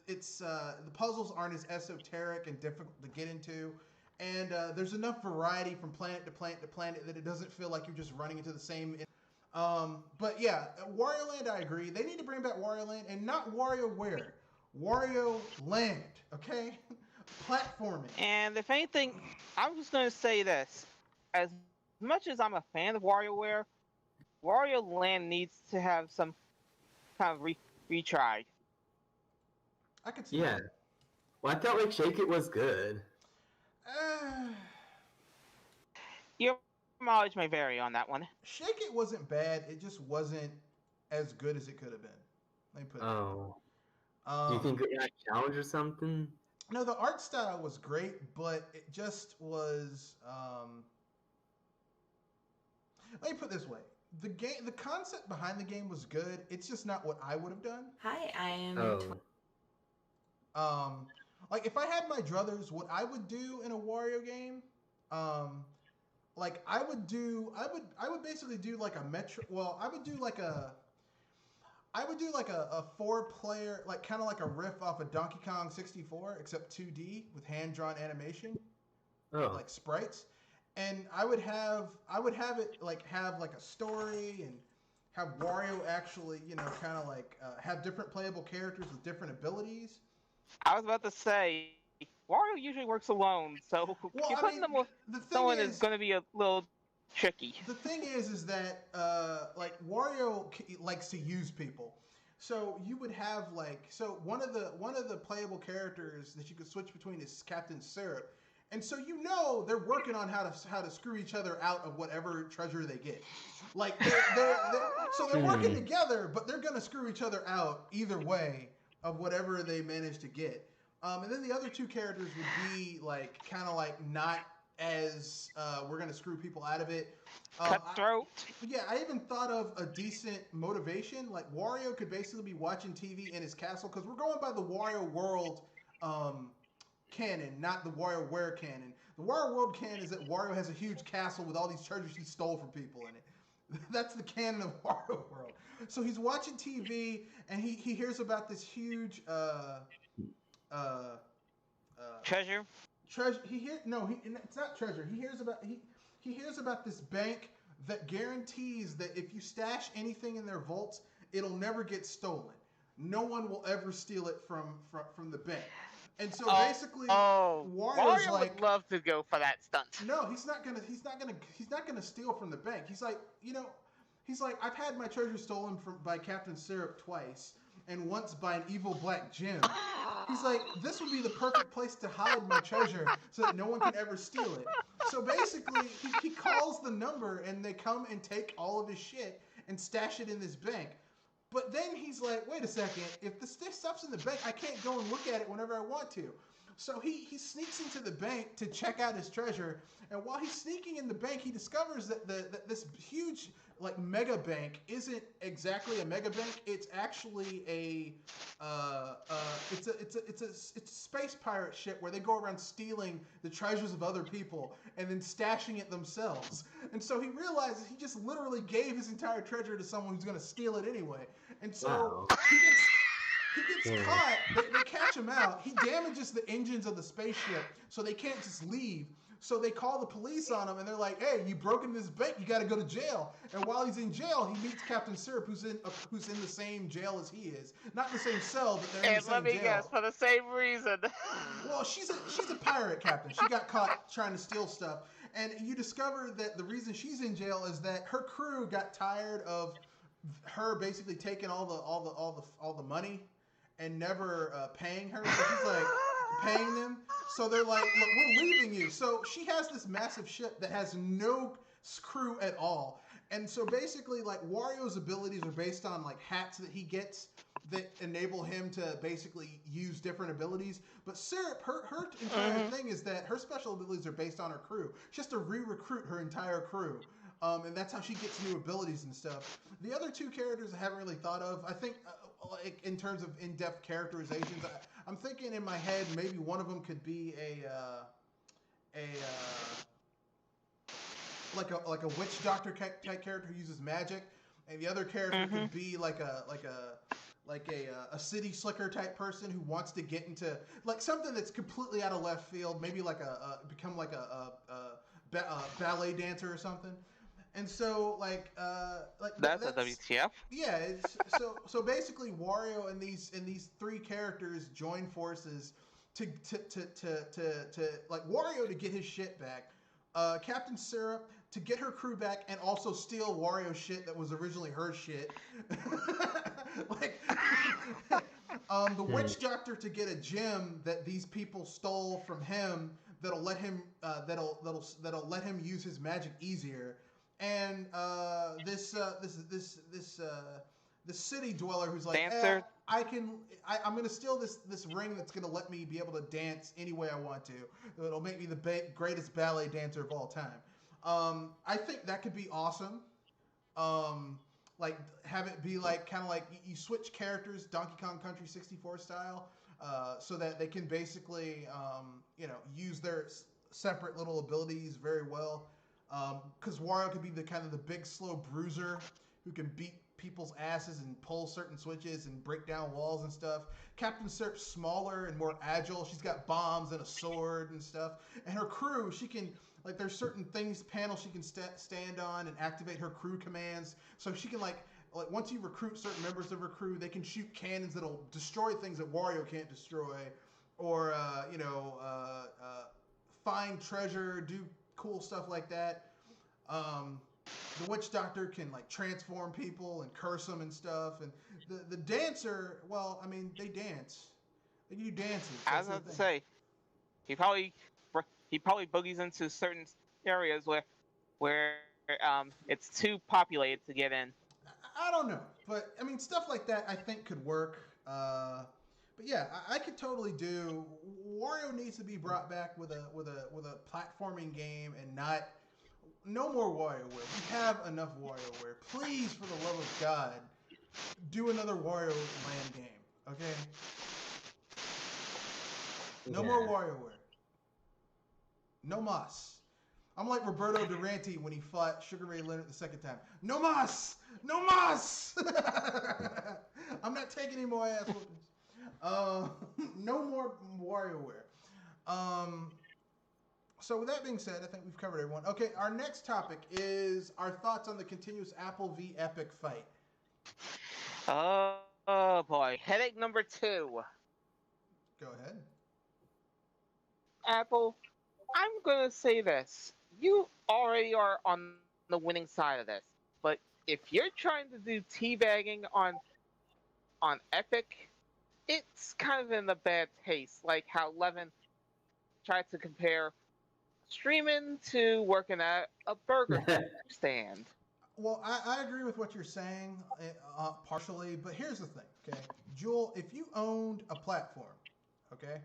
The puzzles aren't as esoteric and difficult to get into, and there's enough variety from planet to planet to planet that it doesn't feel like you're just running into the same. But yeah, Wario Land, I agree. They need to bring back Wario Land, and not WarioWare, Wario Land. Okay, platforming. And if anything, I'm just going to say this: as much as I'm a fan of WarioWare, Wario Land needs to have some kind of retried. I could see Yeah. that. Well, I felt like Shake It was good. Your mileage may vary on that one. Shake It wasn't bad. It just wasn't as good as it could have been. Let me put it that way. Oh. Do you think it got challenged or something? No, the art style was great, but it just was. Let me put it this way: the concept behind the game was good. It's just not what I would have done. Hi, I am. Oh. Like if I had my druthers, what I would do in a Wario game, like I would basically do like a Metro. Well, I would do like a 4-player, like kind of like a riff off of Donkey Kong 64, except 2D with hand drawn animation, Oh. like sprites, and I would have it like have like a story and have Wario actually, you know, kind of like have different playable characters with different abilities. I was about to say, Wario usually works alone, so Well, you're I putting mean, them with the thing someone is is, going to be a little tricky. the thing is that like likes to use people. So you would have like one of the playable characters that you could switch between is Captain Syrup, and so you know they're working on how to screw each other out of whatever treasure they get. Like they're working together, but they're gonna screw each other out either way of whatever they manage to get. And then the other two characters would be like kind of like not as we're gonna screw people out of it. Cutthroat. I even thought of a decent motivation. Like Wario could basically be watching TV in his castle because we're going by the Wario World canon, not the WarioWare canon. The Wario World canon is that Wario has a huge castle with all these treasures he stole from people in it. That's the canon of Wario World. So he's watching TV and he hears about this huge Treasure. treasure. It's not treasure. He hears about this bank that guarantees that if you stash anything in their vaults, it'll never get stolen. No one will ever steal it from the bank. And so basically, Wario's Wario like, would love to go for that stunt. no, he's not gonna steal from the bank. He's like, I've had my treasure stolen by Captain Syrup twice, and once by an evil black Jim. He's like, this would be the perfect place to hide my treasure so that no one can ever steal it. So basically, he calls the number, and they come and take all of his shit and stash it in this bank. But then he's like, wait a second, if this stuff's in the bank, I can't go and look at it whenever I want to. So he sneaks into the bank to check out his treasure, and while he's sneaking in the bank, he discovers that this huge like mega bank isn't exactly a mega bank. It's actually it's a space pirate ship where they go around stealing the treasures of other people and then stashing it themselves. And so he realizes he just literally gave his entire treasure to someone who's going to steal it anyway. And so he gets caught. They catch him out. He damages the engines of the spaceship, so they can't just leave. So they call the police on him, and they're like, "Hey, you broke into this bank. You got to go to jail." And while he's in jail, he meets Captain Syrup, who's in the same jail as he is. Not in the same cell, but they're in the same jail. And let me guess, for the same reason. Well, she's a pirate captain. She got caught trying to steal stuff, and you discover that the reason she's in jail is that her crew got tired of her basically taking all the money and never paying her. So she's like paying them. So they're like, look, we're leaving you. So she has this massive ship that has no crew at all. And so basically, like, Wario's abilities are based on like hats that he gets that enable him to basically use different abilities. But Syrup, her entire thing is that her special abilities are based on her crew. She has to re-recruit her entire crew. And that's how she gets new abilities and stuff. The other two characters I haven't really thought of. I think, like in terms of in-depth characterizations, I'm thinking in my head maybe one of them could be like a witch doctor type character who uses magic, and the other character could be like a city slicker type person who wants to get into like something that's completely out of left field. Maybe like become like a ballet dancer or something. And so, like that's a WTF. Yeah. So basically, Wario and these three characters join forces to like Wario to get his shit back, Captain Syrup to get her crew back, and also steal Wario's shit that was originally her shit. Like the witch doctor to get a gem that these people stole from him that'll let him let him use his magic easier. And this city dweller who's like, I'm gonna steal this ring that's gonna let me be able to dance any way I want to. It'll make me the greatest ballet dancer of all time. I think that could be awesome. Like have it be like kind of like you switch characters Donkey Kong Country 64 style, so that they can basically use their separate little abilities very well. Because Wario could be the kind of the big slow bruiser who can beat people's asses and pull certain switches and break down walls and stuff. Captain Sirp's smaller and more agile. She's got bombs and a sword and stuff. And her crew, she can like there's certain things panels she can stand on and activate her crew commands. So she can like once you recruit certain members of her crew, they can shoot cannons that'll destroy things that Wario can't destroy, or find treasure, do cool stuff like that. Um, the witch doctor can like transform people and curse them and stuff. And the dancer, well, I mean, they dance. They do dances. I was about to say, he probably he probably boogies into certain areas where it's too populated to get in. I don't know, but I mean, stuff like that I think could work. But yeah, I could totally do. Wario needs to be brought back with a platforming game and not no more WarioWare. We have enough WarioWare. Please, for the love of God, do another Wario Land game. Okay. No more WarioWare. No mas. I'm like Roberto Durante when he fought Sugar Ray Leonard the second time. No mas! No mas! I'm not taking any more ass whoopings. No more WarioWare. So with that being said, I think we've covered everyone. Okay, our next topic is our thoughts on the continuous Apple v Epic fight. Oh boy, headache number 2. Go ahead. Apple, I'm gonna say this. You already are on the winning side of this. But if you're trying to do teabagging on Epic, it's kind of in a bad taste. Like how Levin tried to compare streaming to working at a burger stand. Well, I agree with what you're saying partially, but here's the thing, okay? Jewel, if you owned a platform, okay?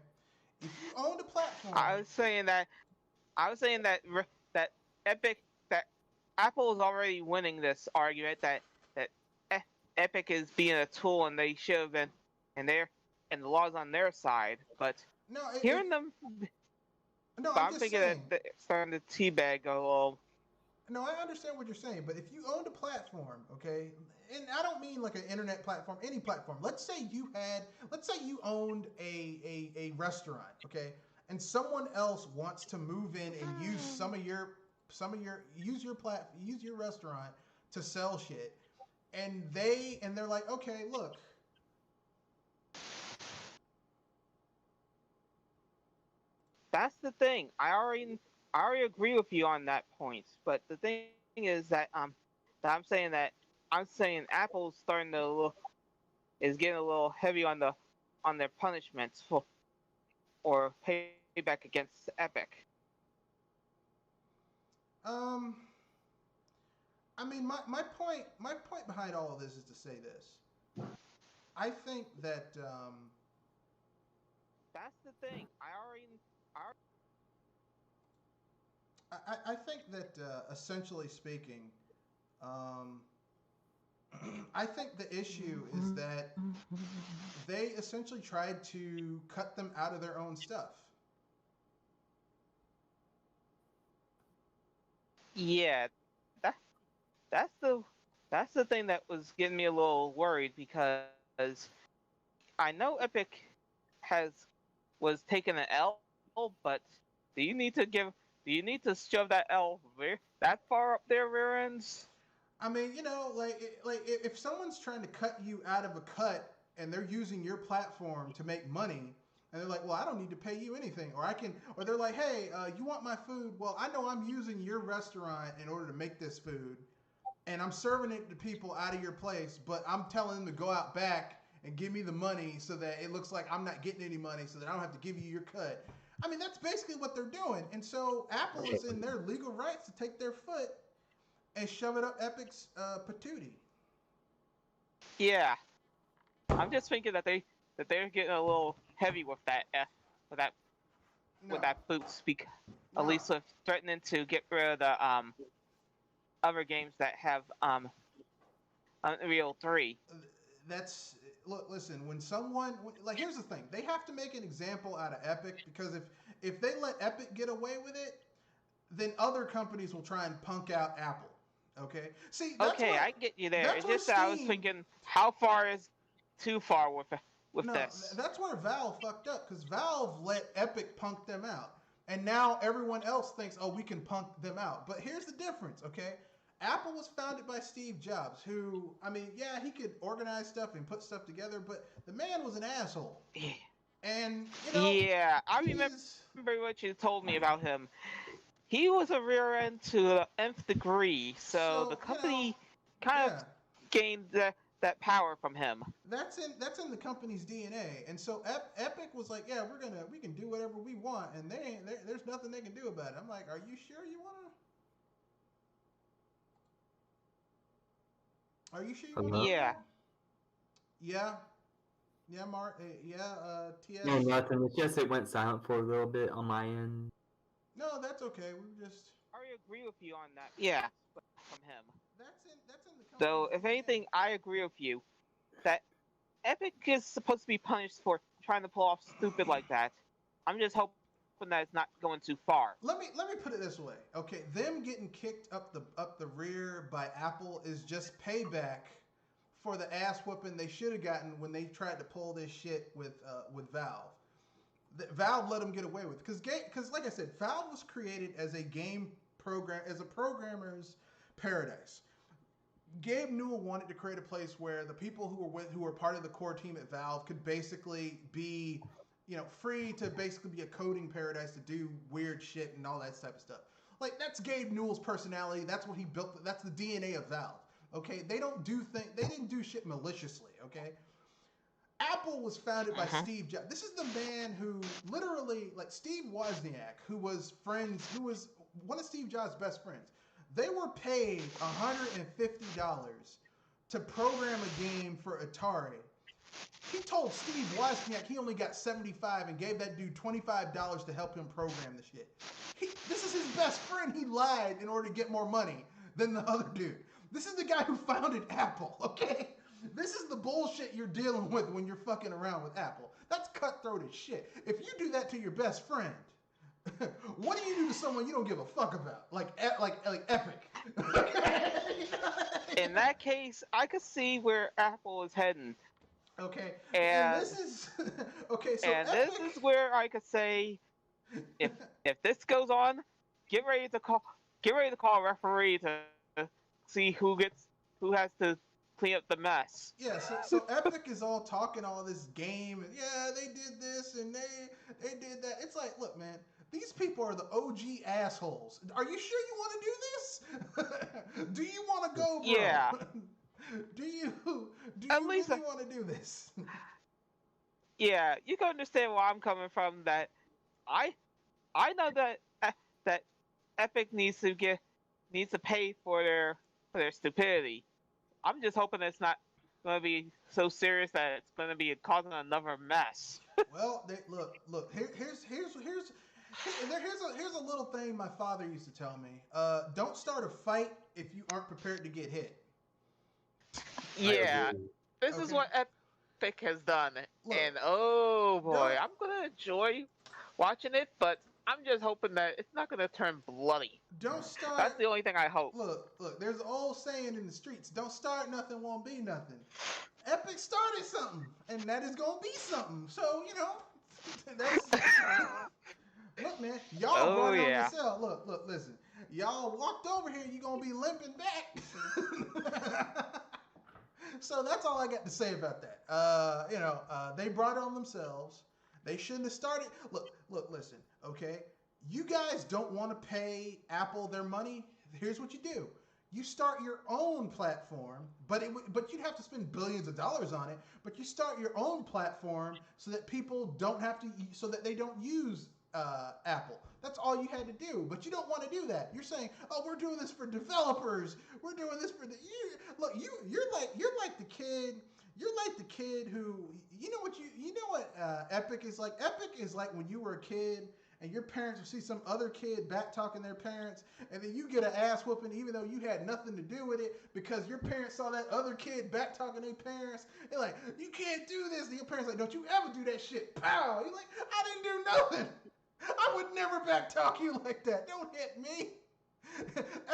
If you owned a platform... I was saying that Epic, that Apple is already winning this argument that Epic is being a tool and they should have been, and the law's on their side. But no, hearing them, no, I'm thinking saying, that it's starting to teabag a little. No, I understand what you're saying, but if you owned a platform, okay, and I don't mean like an internet platform, any platform. Let's say you owned a restaurant, okay, and someone else wants to move in and use use your restaurant to sell shit, and they're like, okay, look. That's the thing. I already agree with you on that point. But the thing is that I'm saying Apple's starting to is getting a little heavy on their punishments or payback against Epic. I mean, my point behind all of this is to say this. I think that that's the thing. I think that essentially speaking, I think the issue is that they essentially tried to cut them out of their own stuff. Yeah, that's the thing that was getting me a little worried, because I know Epic was taking an L, but do you need to shove that L that far up their rear ends? I mean, like if someone's trying to cut you out of a cut and they're using your platform to make money, and they're like, well, I don't need to pay you anything, or they're like, hey, you want my food? Well, I know I'm using your restaurant in order to make this food, and I'm serving it to people out of your place, but I'm telling them to go out back and give me the money so that it looks like I'm not getting any money, so that I don't have to give you your cut. I mean, that's basically what they're doing. And so Apple is in their legal rights to take their foot and shove it up Epic's patootie. Yeah, I'm just thinking that they're getting a little heavy with that boot speak. At least with threatening to get rid of other games that have Unreal 3. That's look. Listen, when someone like here's the thing, they have to make an example out of Epic because if they let Epic get away with it, then other companies will try and punk out Apple. Okay. See, Okay, I get you there. that's It's where just that I was Steam. thinking, how far is too far with No, this? that's where Valve fucked up because Valve let Epic punk them out, and now everyone else thinks, oh, we can punk them out. But here's the difference, okay? Apple was founded by Steve Jobs, who, I mean, yeah, he could organize stuff and put stuff together, but the man was an asshole. And, Yeah, I he's. remember what you told me about him. He was a rear end to the nth degree, so the So, company kind yeah. of gained that power from him. That's in the company's DNA, and so Epic was like, yeah, we can do whatever we want, and there's nothing they can do about it. I'm like, are you sure you wanna? Are you sure you want to do Yeah. that? Yeah, yeah, Mark, TS. No, nothing. It's just it went silent for a little bit on my end. No, that's okay. We just. I agree with you on that. Yeah, from him. That's in the company's So, if DNA. anything, I agree with you that Epic is supposed to be punished for trying to pull off stupid like that. I'm just hoping that it's not going too far. Let me put it this way. Okay, them getting kicked up the rear by Apple is just payback for the ass whooping they should have gotten when they tried to pull this shit with Valve. Valve let them get away with because like I said, Valve was created as a programmer's paradise. Gabe Newell wanted to create a place where the people who were part of the core team at Valve could basically be, free to basically be a coding paradise to do weird shit and all that type of stuff. Like that's Gabe Newell's personality. That's what he built. That's the DNA of Valve. Okay, they didn't do shit maliciously. Okay, Apple was founded by Steve Jobs. This is the man who literally, like Steve Wozniak, who was one of Steve Jobs' best friends. They were paid $150 to program a game for Atari. He told Steve Wozniak he only got $75 and gave that dude $25 to help him program the shit. This is his best friend. He lied in order to get more money than the other dude. This is the guy who founded Apple, okay? This is the bullshit you're dealing with when you're fucking around with Apple. That's cutthroat as shit. If you do that to your best friend, what do you do to someone you don't give a fuck about? Like Epic. In that case, I could see where Apple is heading. Okay. And this is okay. So and Epic, this is where I could say, if this goes on, get ready to call a referee to see who has to clean up the mess. Yeah, so Epic is all talking all this game, and yeah, they did this and they did that. It's like, look, man, these people are the OG assholes. Are you sure you want to do this? Do you want to go, bro? Yeah. Do you At least really want to do this? Yeah, you can understand where I'm coming from. That I know that Epic needs to pay for their stupidity. I'm just hoping it's not going to be so serious that it's going to be causing another mess. Well, look. Here's a little thing my father used to tell me. Don't start a fight if you aren't prepared to get hit. Yeah, this is what Epic has done, and oh boy, I'm going to enjoy watching it, but I'm just hoping that it's not going to turn bloody. Don't start. That's the only thing I hope. Look. There's an old saying in the streets: "Don't start nothing, won't be nothing." Epic started something, and that is gonna be something. So that's. Look, man, y'all brought it on yourself. Look, listen. Y'all walked over here, you gonna be limping back. So that's all I got to say about that. They brought it on themselves. They shouldn't have started. Look, listen, okay? You guys don't want to pay Apple their money. Here's what you do. You start your own platform, but you'd have to spend billions of dollars on it. But you start your own platform so that people don't have to, so that they don't use Apple. That's all you had to do. But you don't want to do that. You're saying, "Oh, we're doing this for developers. We're doing this for the." You're like the kid. You're like the kid who, you know what Epic is like. Epic is like when you were a kid and your parents will see some other kid back talking their parents, and then you get an ass whooping even though you had nothing to do with it because your parents saw that other kid back talking their parents. They're like, you can't do this. And your parents like, don't you ever do that shit. Pow! You're like, I didn't do nothing. I would never back talk you like that. Don't hit me.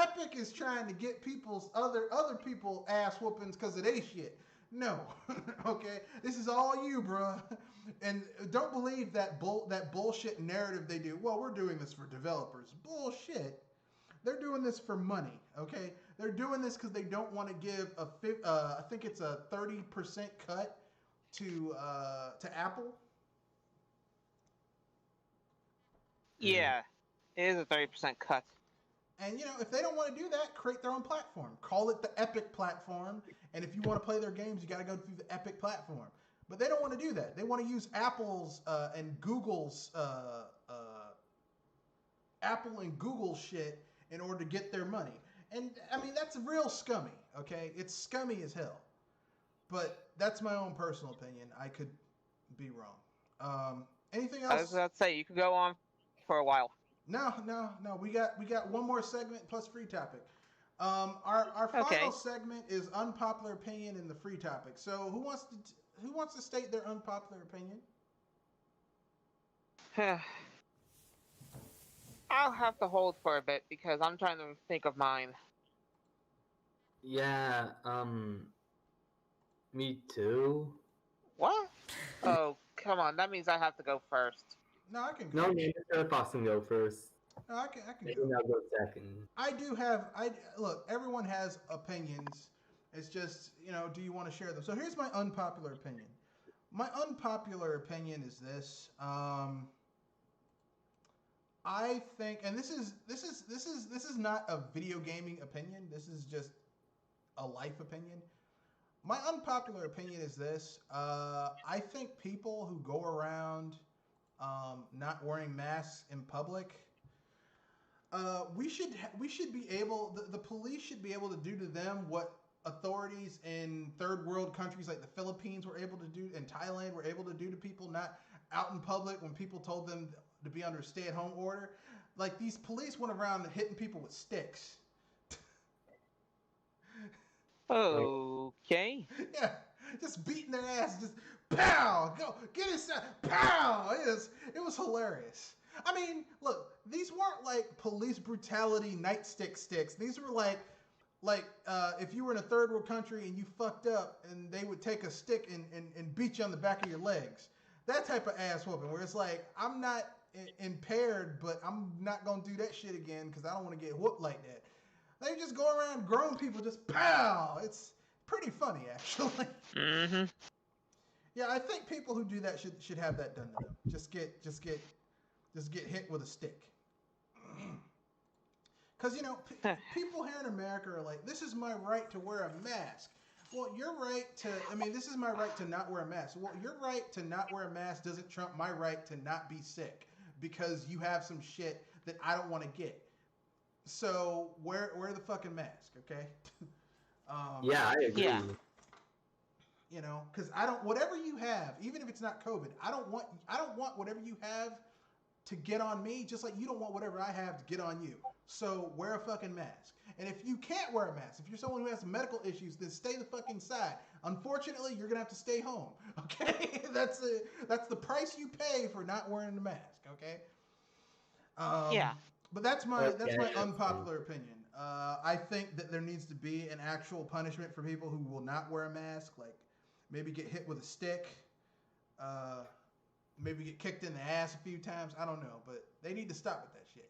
Epic is trying to get people's other people ass whoopings because of they shit. No, okay, this is all you, bruh. And don't believe that bullshit narrative they do. Well, we're doing this for developers. Bullshit. They're doing this for money. Okay, they're doing this because they don't want to give I think it's a 30% cut to Apple. Yeah, it is a 30% cut. And if they don't want to do that, create their own platform. Call it the Epic platform. And if you want to play their games, you got to go through the Epic platform. But they don't want to do that. They want to use Apple's and Google's Apple and Google shit in order to get their money. And I mean, that's real scummy. Okay, it's scummy as hell. But that's my own personal opinion. I could be wrong. Anything else? I was about to say you could go on for a while. No. We got one more segment plus free topic. Our final segment is unpopular opinion in the free topic. So who wants to state their unpopular opinion? I'll have to hold for a bit because I'm trying to think of mine. Yeah, me too. What? Oh, come on. That means I have to go first. No, I can go. No, Mr. Fox can go first. No, I can Maybe go. I'll go second. Look, everyone has opinions. It's just, do you want to share them? So here's my unpopular opinion. My unpopular opinion is this. I think, and this is not a video gaming opinion. This is just a life opinion. My unpopular opinion is this. I think people who go around not wearing masks in public, we should be able, the police should be able to do to them what authorities in third world countries like the Philippines were able to do, and Thailand were able to do to people not out in public when people told them to be under stay-at-home order. Like, these police went around hitting people with sticks. Okay. Yeah, just beating their ass, just pow, go get inside, pow. It was hilarious. I mean, look, these weren't like police brutality nightstick sticks. These were like if you were in a third world country and you fucked up, and they would take a stick and beat you on the back of your legs. That type of ass whooping where it's like, I'm not impaired, but I'm not gonna do that shit again because I don't want to get whooped like that. They just go around grown people just pow. It's pretty funny, actually. Mm-hmm. Yeah, I think people who do that should have that done to them. Just get hit with a stick. Because people here in America are like, this is my right to wear a mask. Well, your right to, this is my right to not wear a mask. Well, your right to not wear a mask doesn't trump my right to not be sick because you have some shit that I don't want to get. So wear the fucking mask, okay? Yeah, I agree. Yeah. Because whatever you have, even if it's not COVID, I don't want whatever you have to get on me, just like you don't want whatever I have to get on you. So wear a fucking mask. And if you can't wear a mask, if you're someone who has medical issues, then stay the fucking side. Unfortunately, you're gonna have to stay home. Okay, that's the price you pay for not wearing the mask. Okay. Yeah. But that's my unpopular opinion. I think that there needs to be an actual punishment for people who will not wear a mask, like maybe get hit with a stick, maybe get kicked in the ass a few times. I don't know, but they need to stop with that shit.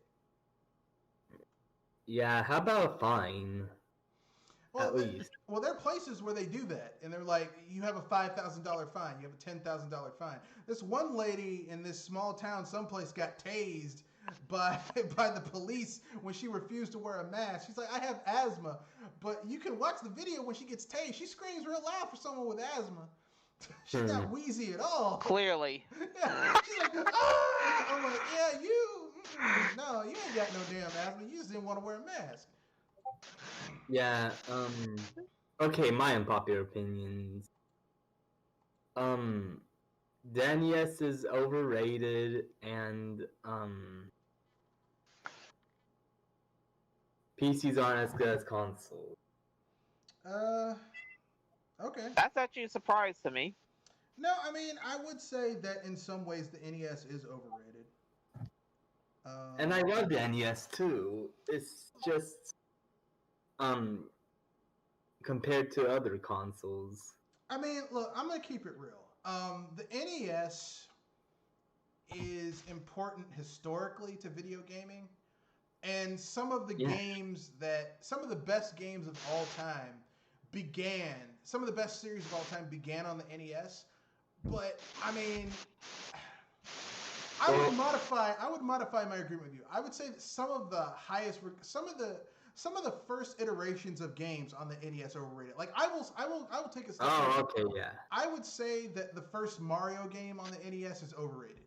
Yeah, how about a fine? Well, at least. Well, there are places where they do that, and they're like, you have a $5,000 fine, you have a $10,000 fine. This one lady in this small town someplace got tased by the police when she refused to wear a mask. She's like, I have asthma, but you can watch the video when she gets tased. She screams real loud for someone with asthma. She's not wheezy at all. Clearly. Yeah. She's like, ah! I'm like, yeah, no, you ain't got no damn asthma. You just didn't want to wear a mask. Yeah, okay, my unpopular opinions. the NES is overrated, and PCs aren't as good as consoles. Okay. That's actually a surprise to me. No, I mean, I would say that in some ways the NES is overrated. And I love the NES too. It's just compared to other consoles. I mean, look, I'm gonna keep it real. The NES is important historically to video gaming, and some of the some of the best games of all time some of the best series of all time began on the NES. But I mean, I would modify my agreement with you. I would say that some of the first iterations of games on the NES are overrated. Like I will take a step Oh, further. okay, yeah. I would say that the first Mario game on the NES is overrated.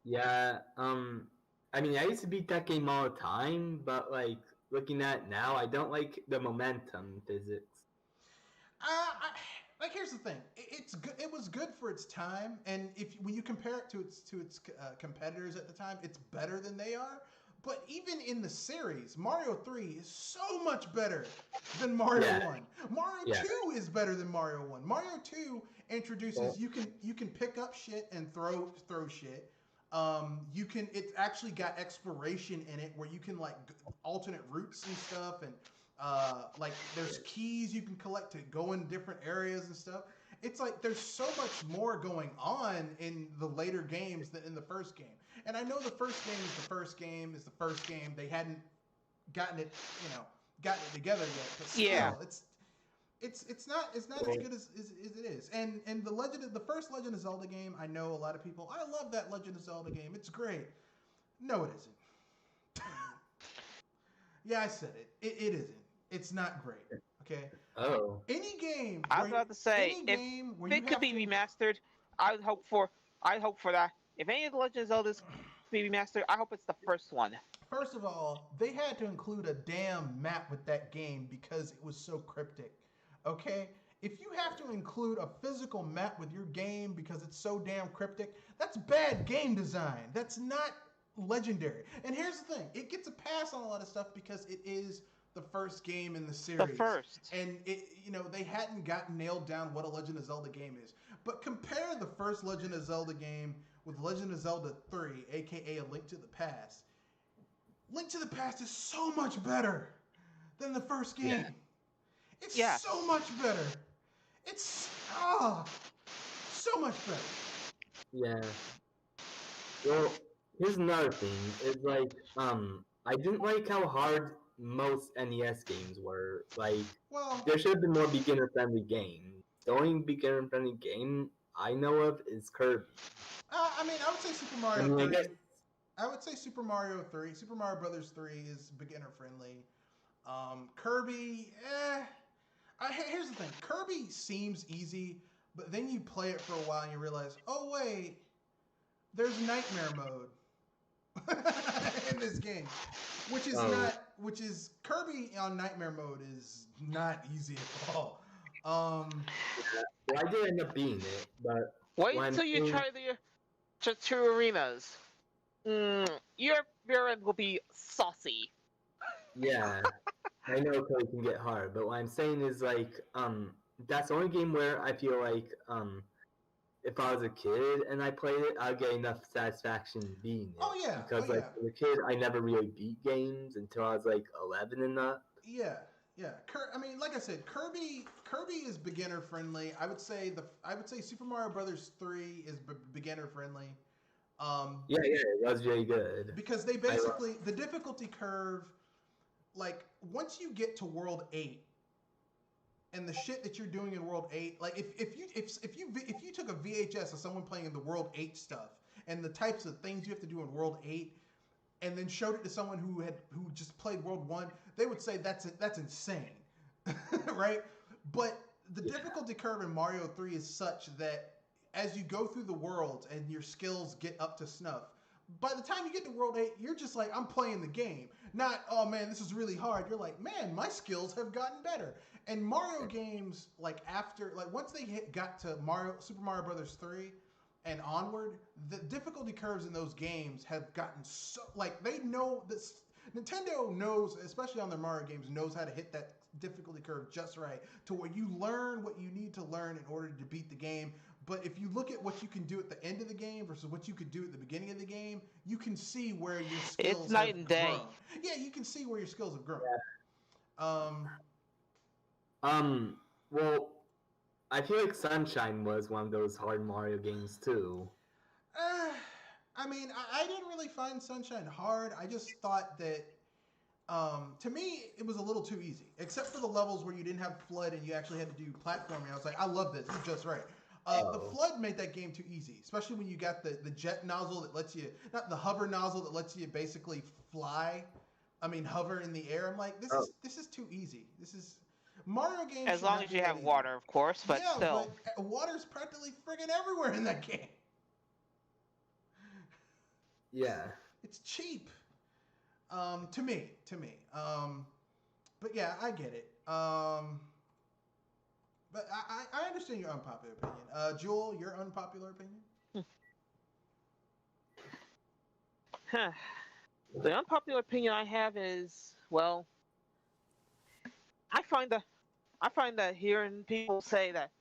Yeah, I mean, I used to beat that game all the time, but like looking at it now, I don't like the momentum physics. Like here's the thing, it's good. It was good for its time, and when you compare it to its competitors at the time, it's better than they are. But even in the series, Mario 3 is so much better than Mario 1. Mario 2 is better than Mario 1. Mario 2 introduces you can pick up shit and throw shit. It's actually got exploration in it where you can like alternate routes and stuff, and like there's keys you can collect to go in different areas and stuff. It's like there's so much more going on in the later games than in the first game. And I know the first game is the first game is the first game. They hadn't gotten it together yet. But still, it's not as good as it is. And the first Legend of Zelda game, I know a lot of people. I love that Legend of Zelda game. It's great. No, it isn't. Yeah, I said it. It isn't. It's not great. Okay. Oh. Any game. I was about to say, if it could be remastered, I'd hope for that. If any of the Legend of Zeldas be remastered, I hope it's the first one. First of all, they had to include a damn map with that game because it was so cryptic. Okay? If you have to include a physical map with your game because it's so damn cryptic, that's bad game design. That's not legendary. And here's the thing, it gets a pass on a lot of stuff because it is the first game in the series. The first. And they hadn't gotten nailed down what a Legend of Zelda game is. But compare the first Legend of Zelda game with Legend of Zelda 3, aka A Link to the Past. Link to the Past is so much better than the first game. Yeah. It's so much better. It's so much better. Yeah. Well, here's another thing. It's like, I didn't like how hard most NES games were. Like, there should have been more beginner-friendly games. The only beginner-friendly game I know of is Kirby. I mean, I would say Super Mario 3. I would say Super Mario 3. Super Mario Brothers 3 is beginner-friendly. Kirby, here's the thing. Kirby seems easy, but then you play it for a while and you realize, oh, wait, there's nightmare mode in this game, which is Kirby on nightmare mode is not easy at all. Well, I did end up beating it, but wait until you try the two arenas. Your end will be saucy. Yeah, I know Cody can get hard, but what I'm saying is like, that's the only game where I feel like, if I was a kid and I played it, I'd get enough satisfaction beating it. Oh yeah. Because as a kid, I never really beat games until I was like 11 and up. Yeah. I mean, like I said, Kirby is beginner friendly. I would say Super Mario Brothers 3 is beginner friendly. Yeah, it was really good. Because they basically the difficulty curve, like once you get to World 8, and the shit that you're doing in World 8, like if you took a VHS of someone playing in the World 8 stuff and the types of things you have to do in World 8, and then showed it to someone who just played World 1, they would say that's insane, right? But the difficulty curve in Mario 3 is such that as you go through the worlds and your skills get up to snuff, by the time you get to World 8, you're just like, I'm playing the game. Not, oh man, this is really hard. You're like, man, my skills have gotten better. And Mario games, like after, like once they got to Super Mario Brothers 3 and onward, the difficulty curves in those games have gotten so, like they know this. Nintendo knows, especially on their Mario games, knows how to hit that difficulty curve just right to where you learn what you need to learn in order to beat the game. But if you look at what you can do at the end of the game versus what you could do at the beginning of the game, you can see where your skills It's night have and day. grown. Yeah, you can see where your skills have grown. Well, I feel like Sunshine was one of those hard Mario games too. I mean, I didn't really find Sunshine hard. I just thought that, to me, it was a little too easy. Except for the levels where you didn't have FLUDD and you actually had to do platforming. I was like, I love this. It's just right. The FLUDD made that game too easy, especially when you got the jet nozzle that lets you, not the hover nozzle that lets you basically fly. I mean, hover in the air. I'm like, this is too easy. This is Mario games. As long as you have water, of course, but yeah, still. but water's practically friggin' everywhere in that game. Yeah. It's cheap. To me. But yeah, I get it. But I understand your unpopular opinion. Jewel, your unpopular opinion? The unpopular opinion I have is, well, I find that hearing people say that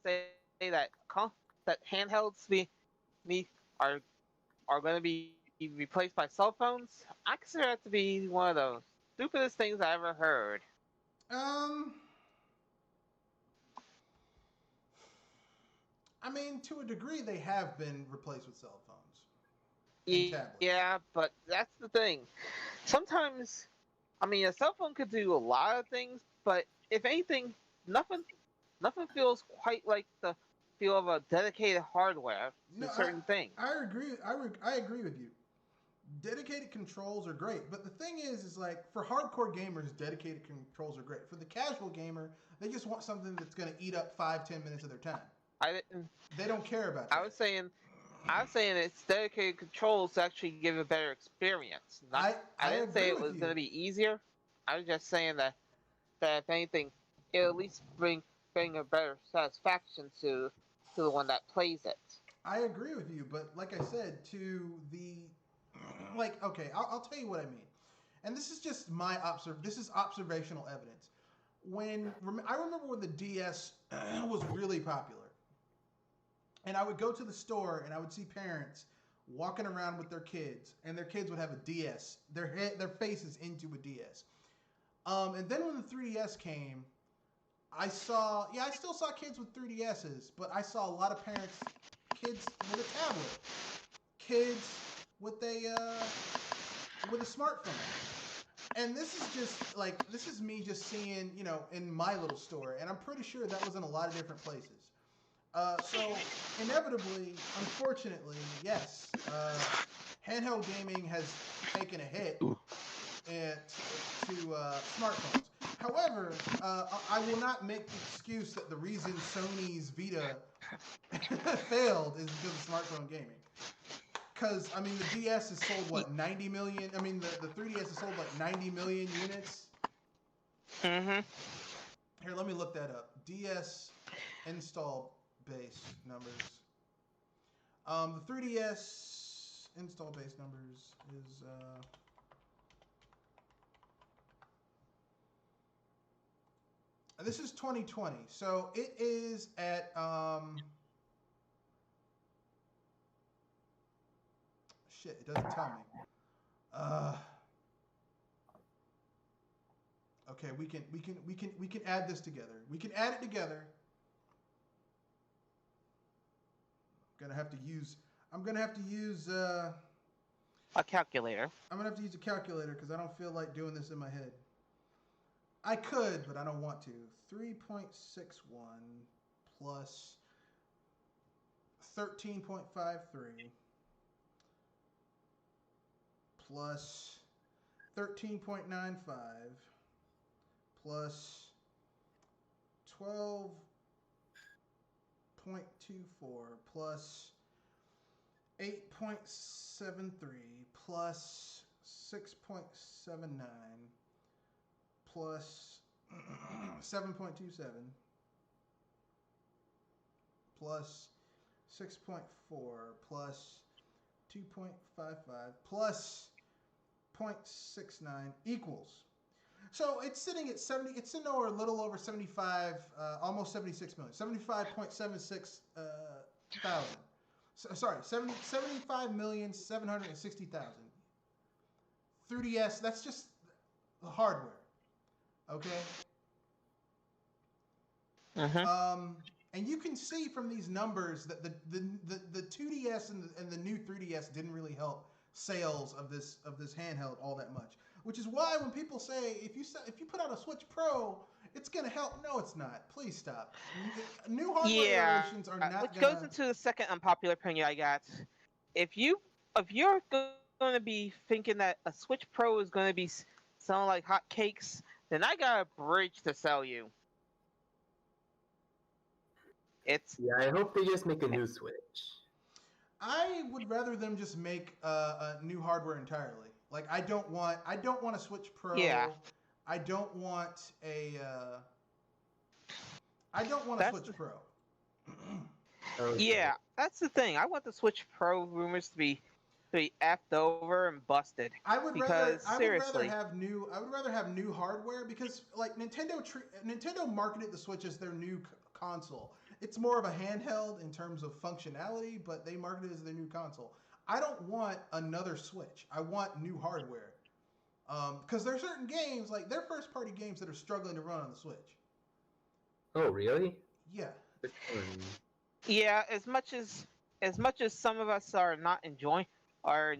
that handhelds are going to be replaced by cell phones. I consider that to be one of the stupidest things I ever heard. I mean, to a degree, they have been replaced with cell phones. Yeah, but that's the thing. Sometimes, I mean, a cell phone could do a lot of things, but if anything, nothing feels quite like the feel of a dedicated hardware to certain things. I agree. I agree with you. Dedicated controls are great, but the thing is like for hardcore gamers, dedicated controls are great. For the casual gamer, they just want something that's going to eat up 5-10 minutes of their time. They don't care about that. I was saying it's dedicated controls to actually give a better experience. I didn't say it was going to be easier. I was just saying that if anything, it'll at least bring a better satisfaction to the one that plays it. I agree with you, but like I said, okay, I'll tell you what I mean. And this is just this is observational evidence. I remember when the DS was really popular. And I would go to the store and I would see parents walking around with their kids, and their kids would have a DS. Their faces into a DS. And then when the 3DS came, I still saw kids with 3DSs, but I saw a lot of kids with a tablet, kids with a smartphone. And this is me just seeing, in my little store, and I'm pretty sure that was in a lot of different places. So inevitably, unfortunately, yes, handheld gaming has taken a hit to smartphones. However, I will not make the excuse that the reason Sony's Vita failed is because of smartphone gaming. Because, I mean, the DS has sold, 90 million? I mean, the 3DS has sold, 90 million units? Mm-hmm. Here, let me look that up. DS install base numbers. The 3DS install base numbers is this is 2020, so it is at shit, it doesn't tell me. Okay, we can add this together. We can add it together. I'm gonna have to use a calculator. I'm gonna have to use a calculator because I don't feel like doing this in my head. I could, but I don't want to. 3.61 plus 13.53 plus 13.95 plus 12.24 plus 8.73 plus 6.79 plus 7.27 plus 6.4 plus 2.55 plus 0.69 equals. So it's sitting at 70. It's sitting over a little over 75, almost 76 million, 75.76 thousand. Sorry, 75,760,000. 3DS. That's just the hardware. Okay. And you can see from these numbers that the 2DS and the new 3DS didn't really help sales of this handheld all that much. Which is why when people say if you put out a Switch Pro, it's gonna help. No, it's not. Please stop. New hardware iterations are not. Which goes into the second unpopular opinion I got. If you're going to be thinking that a Switch Pro is going to be selling like hotcakes, then I got a bridge to sell you. Yeah, I hope they just make a new Switch. I would rather them just make a new hardware entirely. Like I don't want a Switch Pro. Yeah. I don't want a Switch Pro. Okay. Yeah, that's the thing. I want the Switch Pro rumors to be effed over and busted. I would seriously. rather have new hardware because like Nintendo marketed the Switch as their new console. It's more of a handheld in terms of functionality, but they marketed it as their new console. I don't want another Switch. I want new hardware. Because there are certain games, like they're first-party games that are struggling to run on the Switch. Oh, really? Yeah. Yeah, as much as some of us are not enjoying our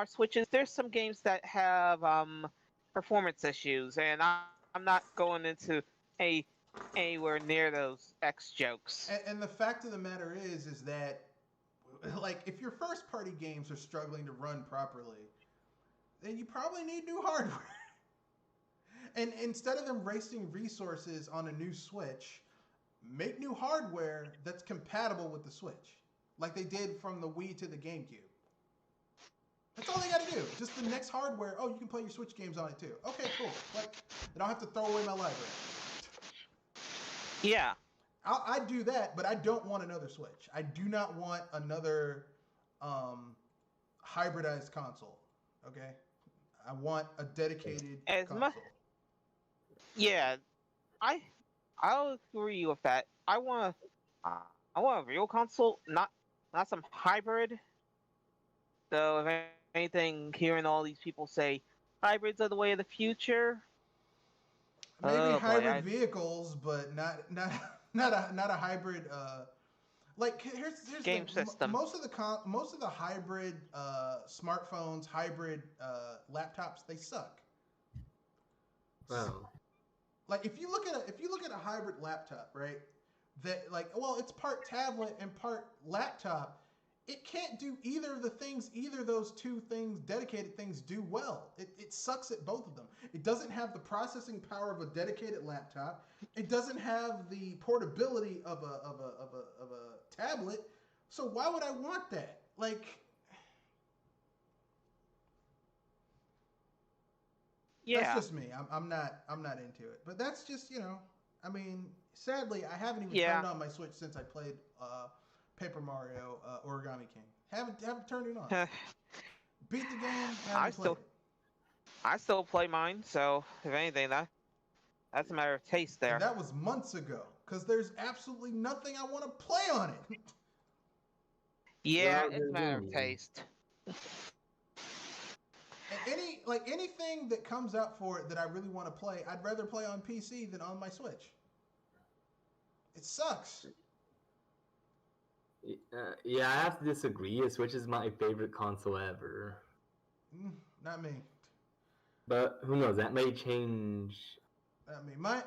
Switches, there's some games that have performance issues, and I'm not going into anywhere near those X jokes. And the fact of the matter is that like if your first-party games are struggling to run properly, then you probably need new hardware. And instead of them wasting resources on a new Switch, make new hardware that's compatible with the Switch, like they did from the Wii to the GameCube. That's all they got to do. Just the next hardware. Oh, you can play your Switch games on it too. Okay, cool. Like, I don't have to throw away my library. Yeah. I'd do that, but I don't want another Switch. I do not want another hybridized console. Okay, I want a dedicated console. Yeah, I'll agree with that. I want a real console, not some hybrid. So if anything, hearing all these people say hybrids are the way of the future. Maybe hybrid vehicles, but not a hybrid. Like here's game the system. Most of the hybrid smartphones, hybrid laptops, they suck. Wow. Like if you look at a hybrid laptop, right? That it's part tablet and part laptop. It can't do either of the things either those two things, dedicated things, do well. It sucks at both of them. It doesn't have the processing power of a dedicated laptop. It doesn't have the portability of a tablet. So why would I want that? Like, yeah, that's just me. I'm not into it. But that's just I mean, sadly, I haven't even turned on my Switch since I played Paper Mario Origami King. Haven't turned it on. Beat the game. I still play mine. So if anything, that's a matter of taste there. And that was months ago, because there's absolutely nothing I want to play on it. Yeah, it's a matter of taste. Anything that comes out for it that I really want to play, I'd rather play on PC than on my Switch. It sucks. Yeah, I have to disagree. Switch is my favorite console ever. Not me. But who knows? That may change. Not me. My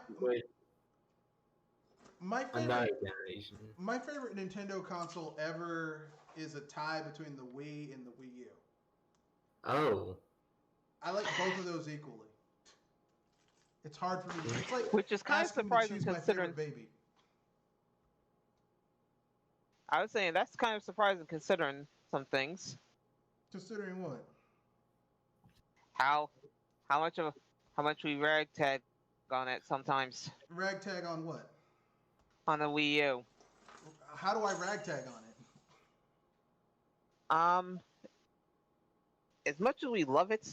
favorite Nintendo console ever is a tie between the Wii and the Wii U. Oh. I like both of those equally. It's hard for me. It's like which is kind of surprising considering baby. I was saying that's kind of surprising considering some things. Considering what? How how much of how much we ragtag on it sometimes Ragtag on what? on the Wii U. How do I ragtag on it? Um, as much as we love it,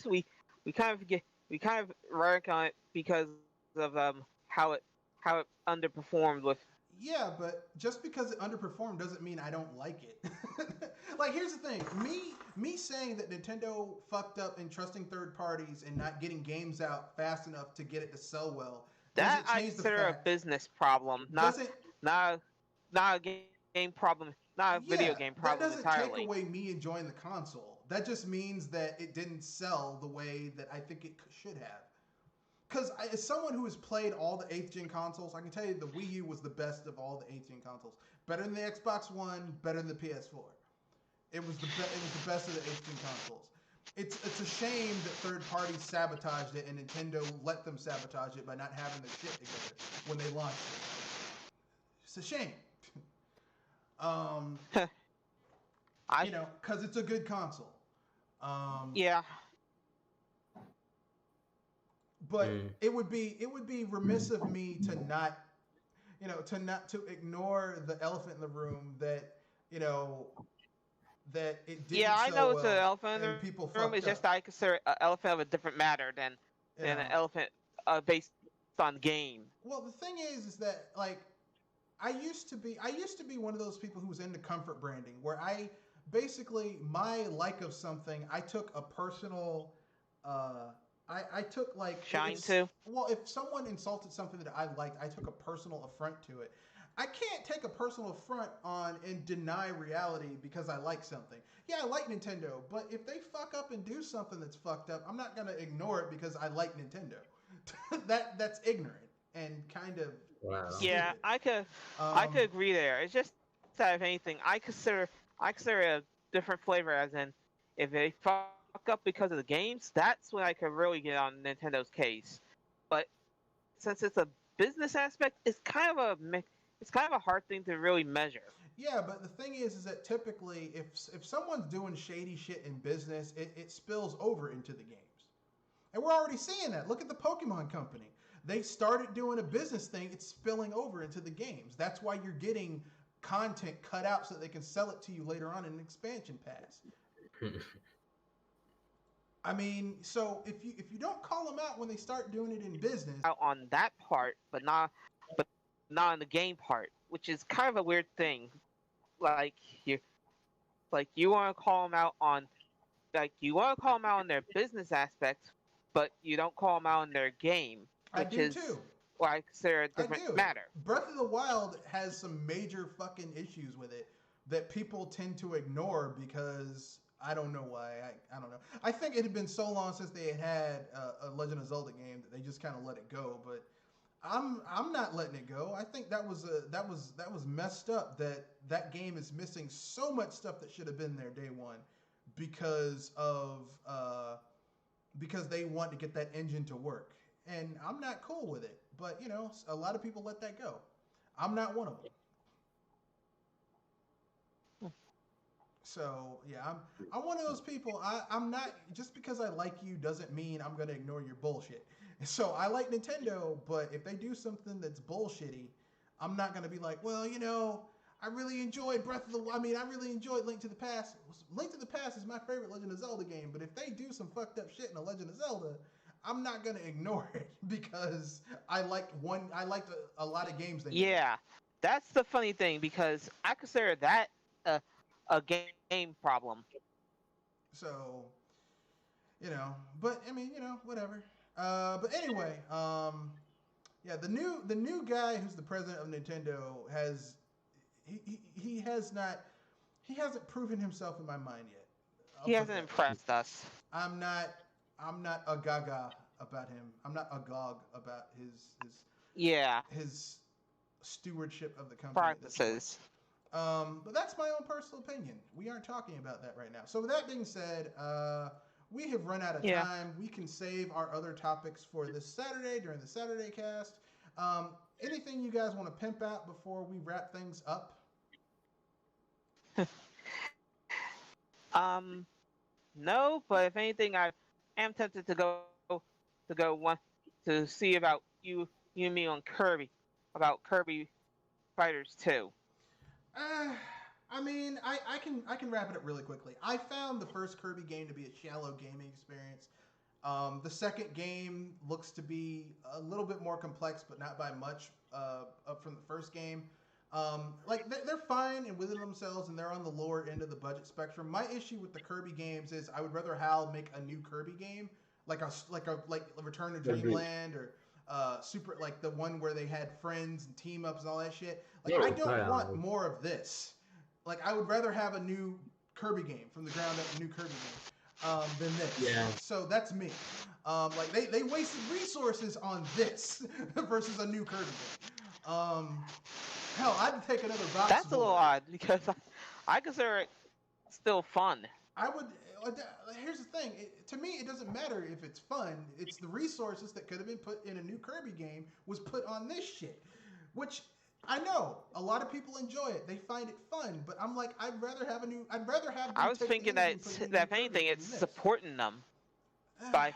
we kind of we kind of rag on it because of how it underperformed with. Yeah, but just because it underperformed doesn't mean I don't like it. Like, here's the thing: me saying that Nintendo fucked up in trusting third parties and not getting games out fast enough to get it to sell well That doesn't I change the consider a fact. business problem, Doesn't not not a game problem, not a video Yeah, game that problem doesn't take entirely. away me enjoying the console. That just means that it didn't sell the way that I think it should have. Because as someone who has played all the 8th gen consoles, I can tell you the Wii U was the best of all the 8th gen consoles. Better than the Xbox One, better than the PS4. It was the best of the 8th gen consoles. It's a shame that third parties sabotaged it and Nintendo let them sabotage it by not having their shit together when they launched it. It's a shame. Um, I because it's a good console. Um, yeah but it would be remiss of me to not to ignore the elephant in the room that you know that it yeah didn't I sell know it's an well elephant in and people the room. fucked It's just up. I consider an elephant of a different matter You than an know. elephant based on game. Well, the thing is that like I used to be one of those people who was into comfort branding where I basically my like of something I took a personal uh I took like Shine if too. well if someone insulted something that I liked I took a personal affront to it. I can't take a personal affront on and deny reality because I like something. Yeah, I like Nintendo, but if they fuck up and do something that's fucked up, I'm not gonna ignore it because I like Nintendo. That's ignorant and kind of Wow. Yeah, stupid. I could Um, agree there. It's just that if anything, I consider a different flavor. As in, if they fuck up because of the games, that's when I could really get on Nintendo's case. But since it's a business aspect, it's kind of a hard thing to really measure. yeah, but the thing is that typically, if someone's doing shady shit in business, it spills over into the games, and we're already seeing that. Look at the Pokemon Company. They started doing a business thing. It's spilling over into the games. That's why you're getting content cut out so that they can sell it to you later on in an expansion pass. I mean, so if you don't call them out when they start doing it in business, Out on that part, but not on the game part, which is kind of a weird thing. Like you you want to call them out on you want to call them out on their business aspects, but you don't call them out on their game, I which do is too. what I consider a I different do. matter. Breath of the Wild has some major fucking issues with it that people tend to ignore because I don't know why. I don't know. I think it had been so long since they had a Legend of Zelda game that they just kind of let it go. But I'm not letting it go. I think that was messed up. That game is missing so much stuff that should have been there day one because of because they want to get that engine to work. And I'm not cool with it. But a lot of people let that go. I'm not one of them. So yeah, I'm one of those people. I'm not just because I like you doesn't mean I'm gonna ignore your bullshit. So I like Nintendo, but if they do something that's bullshitty, I'm not gonna be like, well, I really enjoyed I really enjoyed Link to the Past. Link to the Past is my favorite Legend of Zelda game, but if they do some fucked up shit in a Legend of Zelda, I'm not gonna ignore it because I liked a lot of games they made. Yeah, that's the funny thing because I consider that a a game problem. So but I mean, whatever. But anyway, yeah, the new guy who's the president of Nintendo he has not he hasn't proven himself in my mind yet. I'll He put it hasn't that way. impressed us. I'm not I'm not a gaga about him. I'm not agog about Yeah, his stewardship of the company at this point. practices. But that's my own personal opinion. We aren't talking about that right now. So with that being said, we have run out of Yeah. time. We can save our other topics for this Saturday during the Saturday cast. Um, Anything you guys want to pimp out before we wrap things up? No, but if anything, I am tempted to go one to see about you and me on Kirby, about Kirby Fighters 2. Uh, I mean, I can wrap it up really quickly. I found the first Kirby game to be a shallow gaming experience. The second game looks to be a little bit more complex, but not by much up from the first game. Like they're fine and within themselves, and they're on the lower end of the budget spectrum. My issue with the Kirby games is I would rather Hal make a new Kirby game, like Return to Agreed. Dreamland or Super, like the one where they had friends and team ups and all that shit. Like Yeah, I don't want right. more of this. Like I would rather have a new Kirby game from the ground up, a new Kirby game, than this. Yeah. So that's me. Like they wasted resources on this versus a new Kirby game. Hell, I'd take another box. That's a little odd because I consider it still fun. I would. Here's the thing. To me, it doesn't matter if it's fun. It's the resources that could have been put in a new Kirby game was put on this shit, which I know a lot of people enjoy it. They find it fun, but I'm like, I'd rather have a new. I'd rather have. I was thinking that if anything, it's supporting them by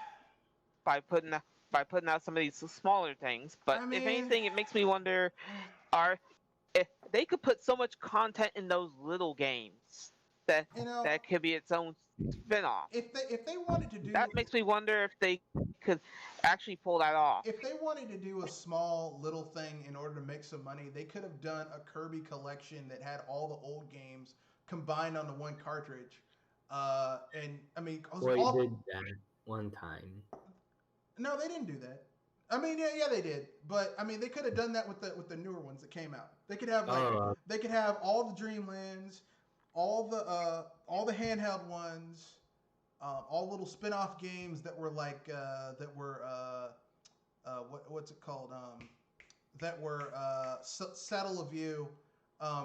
putting out some of these smaller things. But I mean, if anything, it makes me wonder: are if they could put so much content in those little games that that could be its own spin-off. If they wanted to do that, makes me wonder if they could actually pull that off. If they wanted to do a small little thing in order to make some money, they could have done a Kirby collection that had all the old games combined onto one cartridge. And I mean, They did that one time. No, they didn't do that. I mean, yeah, they did. But I mean, they could have done that with the newer ones that came out. They could have they could have all the Dreamlands, all the handheld ones, all little spin-off games that were like what's it called? That were Saddle of You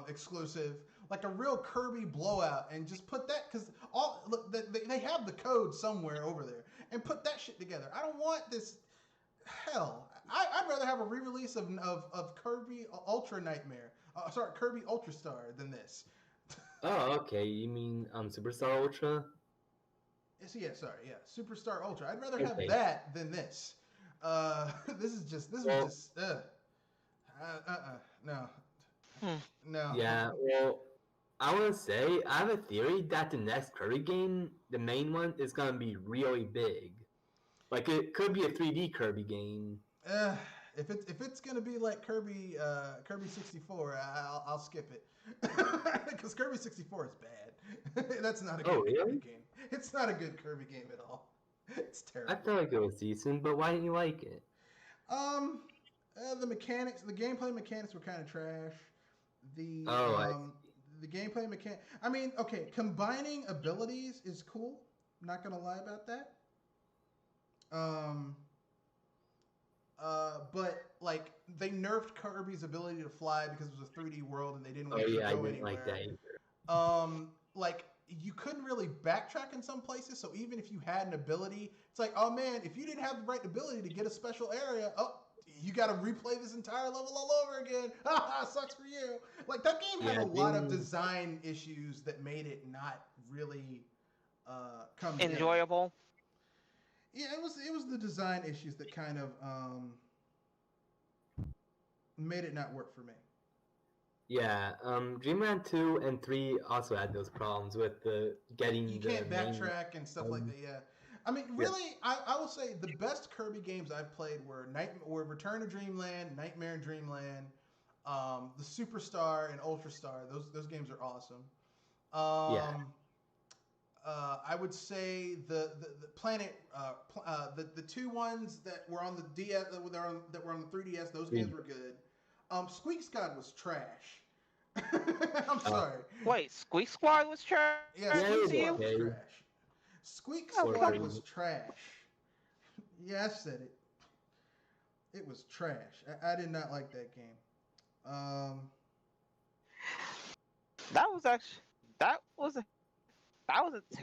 exclusive, like a real Kirby blowout, and just put that because they have the code somewhere over there, and put that shit together. I don't want this. Hell, I'd rather have a re-release of Kirby Ultra Nightmare. Kirby Ultra Star than this. Oh, okay. You mean Superstar Ultra? Yeah, sorry, yeah, Superstar Ultra. I'd rather have that than this. This was just no. No. Yeah, well, I want to say I have a theory that the next Kirby game, the main one, is gonna be really big. Like it could be a 3D Kirby game. If it's gonna be like Kirby 64, I'll skip it because Kirby 64 is bad. That's not a good Kirby game. It's not a good Kirby game at all. It's terrible. I felt like it was decent, but why didn't you like it? The mechanics, the gameplay mechanics were kind of trash. The gameplay mechanic. I mean, okay, combining abilities is cool. I'm not gonna lie about that. But like they nerfed Kirby's ability to fly because it was a 3D world and they didn't want to go anywhere. Like that either. Like you couldn't really backtrack in some places. So even if you had an ability, it's like, oh man, if you didn't have the right ability to get a special area, you got to replay this entire level all over again. Sucks for you. Like that game had a lot of design issues that made it not really come enjoyable. Yeah, it was the design issues that kind of made it not work for me. Yeah, Dreamland 2 and 3 also had those problems with getting you can't backtrack and stuff like that. Yeah, I mean, really, I will say the best Kirby games I've played were Return to Dreamland, Nightmare in Dreamland, the Superstar and Ultra Star. Those games are awesome. I would say the Planet, the two ones that were on the DS that were on the 3DS. Those games were good. Squeak Squad was trash. I'm sorry. Wait, Squeak Squad was trash? Yeah, Squeak Squad was trash. Squeak Squad was trash. Yeah, I said it. It was trash. I did not like that game. That wasn't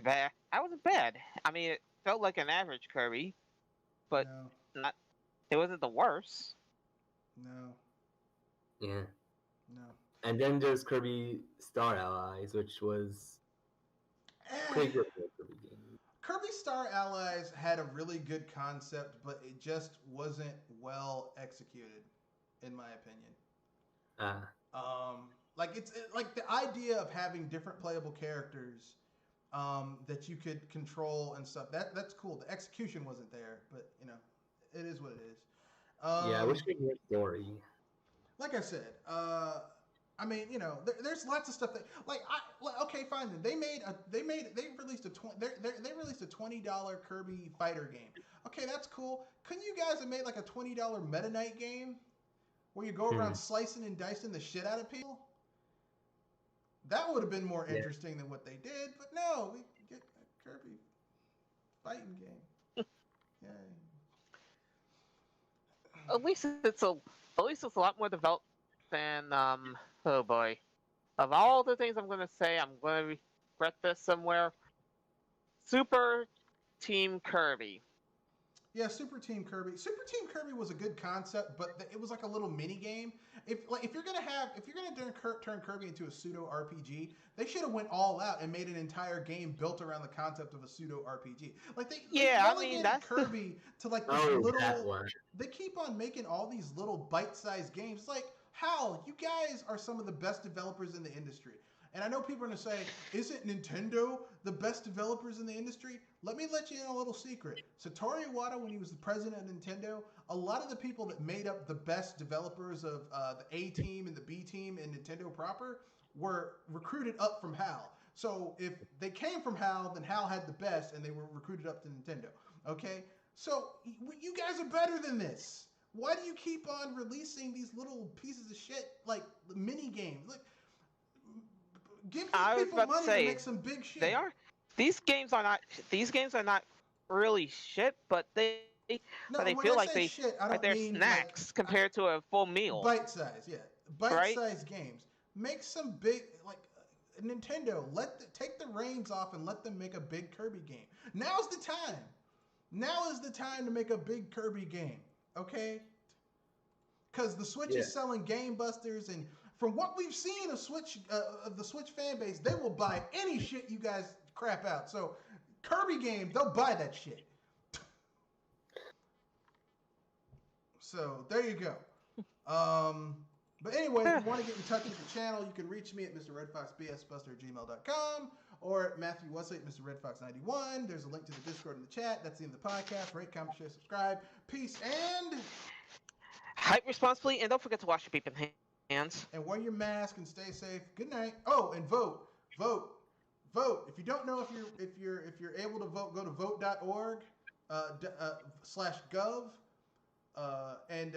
bad. That wasn't bad. I mean, it felt like an average Kirby, but it wasn't the worst. No. Yeah. No. And then there's Kirby Star Allies, which was Pretty good for a Kirby game. Kirby Star Allies had a really good concept, but it just wasn't well executed, in my opinion. Like like the idea of having different playable characters that you could control and stuff. That's cool. The execution wasn't there, but you know, it is what it is. Yeah, I wish we had more story. Like I said, I mean, you know, there's lots of stuff that, like, okay, fine. Then they released a they released a $20 Kirby fighter game. Okay, that's cool. Couldn't you guys have made like a $20 Meta Knight game where you go around slicing and dicing the shit out of people? That would have been more interesting than what they did. But no, we get a Kirby fighting game. Yay. At least it's a lot more developed than oh boy. Of all the things I'm gonna say, I'm gonna regret this somewhere. Super Team Kirby. Yeah, Super Team Kirby. Super Team Kirby was a good concept, but it was like a little mini game. If you're gonna turn Kirby into a pseudo RPG, they should have went all out and made an entire game built around the concept of a pseudo RPG. Like they relegated Kirby to like this little. They keep on making all these little bite-sized games. It's like, Hal, you guys are some of the best developers in the industry. And I know people are going to say, isn't Nintendo the best developers in the industry? Let me let you in a little secret. Satoru Iwata, when he was the president of Nintendo, a lot of the people that made up the best developers of the A team and the B team in Nintendo proper were recruited up from HAL. So if they came from HAL, then HAL had the best and they were recruited up to Nintendo. Okay? So you guys are better than this. Why do you keep on releasing these little pieces of shit like mini games? Like, give these people money to make some big shit. They are. These games are not really shit, but they feel like they're snacks like, compared to a full meal. Bite size, yeah. Bite-sized games. Make some big, like Nintendo. Take the reins off and let them make a big Kirby game. Now's the time. Now is the time to make a big Kirby game. Okay? Because the Switch is selling Game Busters, and from what we've seen of the Switch fan base, they will buy any shit you guys crap out. So Kirby games, they'll buy that shit. So there you go. But anyway, if you want to get in touch with the channel, you can reach me at mrredfoxbsbuster@gmail.com or at Matthew Wesley at mrredfox91. There's a link to the Discord in the chat. That's the end of the podcast. Rate, comment, share, subscribe. Peace and hype responsibly, and don't forget to wash your beeping hands. And wear your mask and stay safe. Good night. Oh, and vote. If you don't know if you're able to vote, go to vote.org /gov and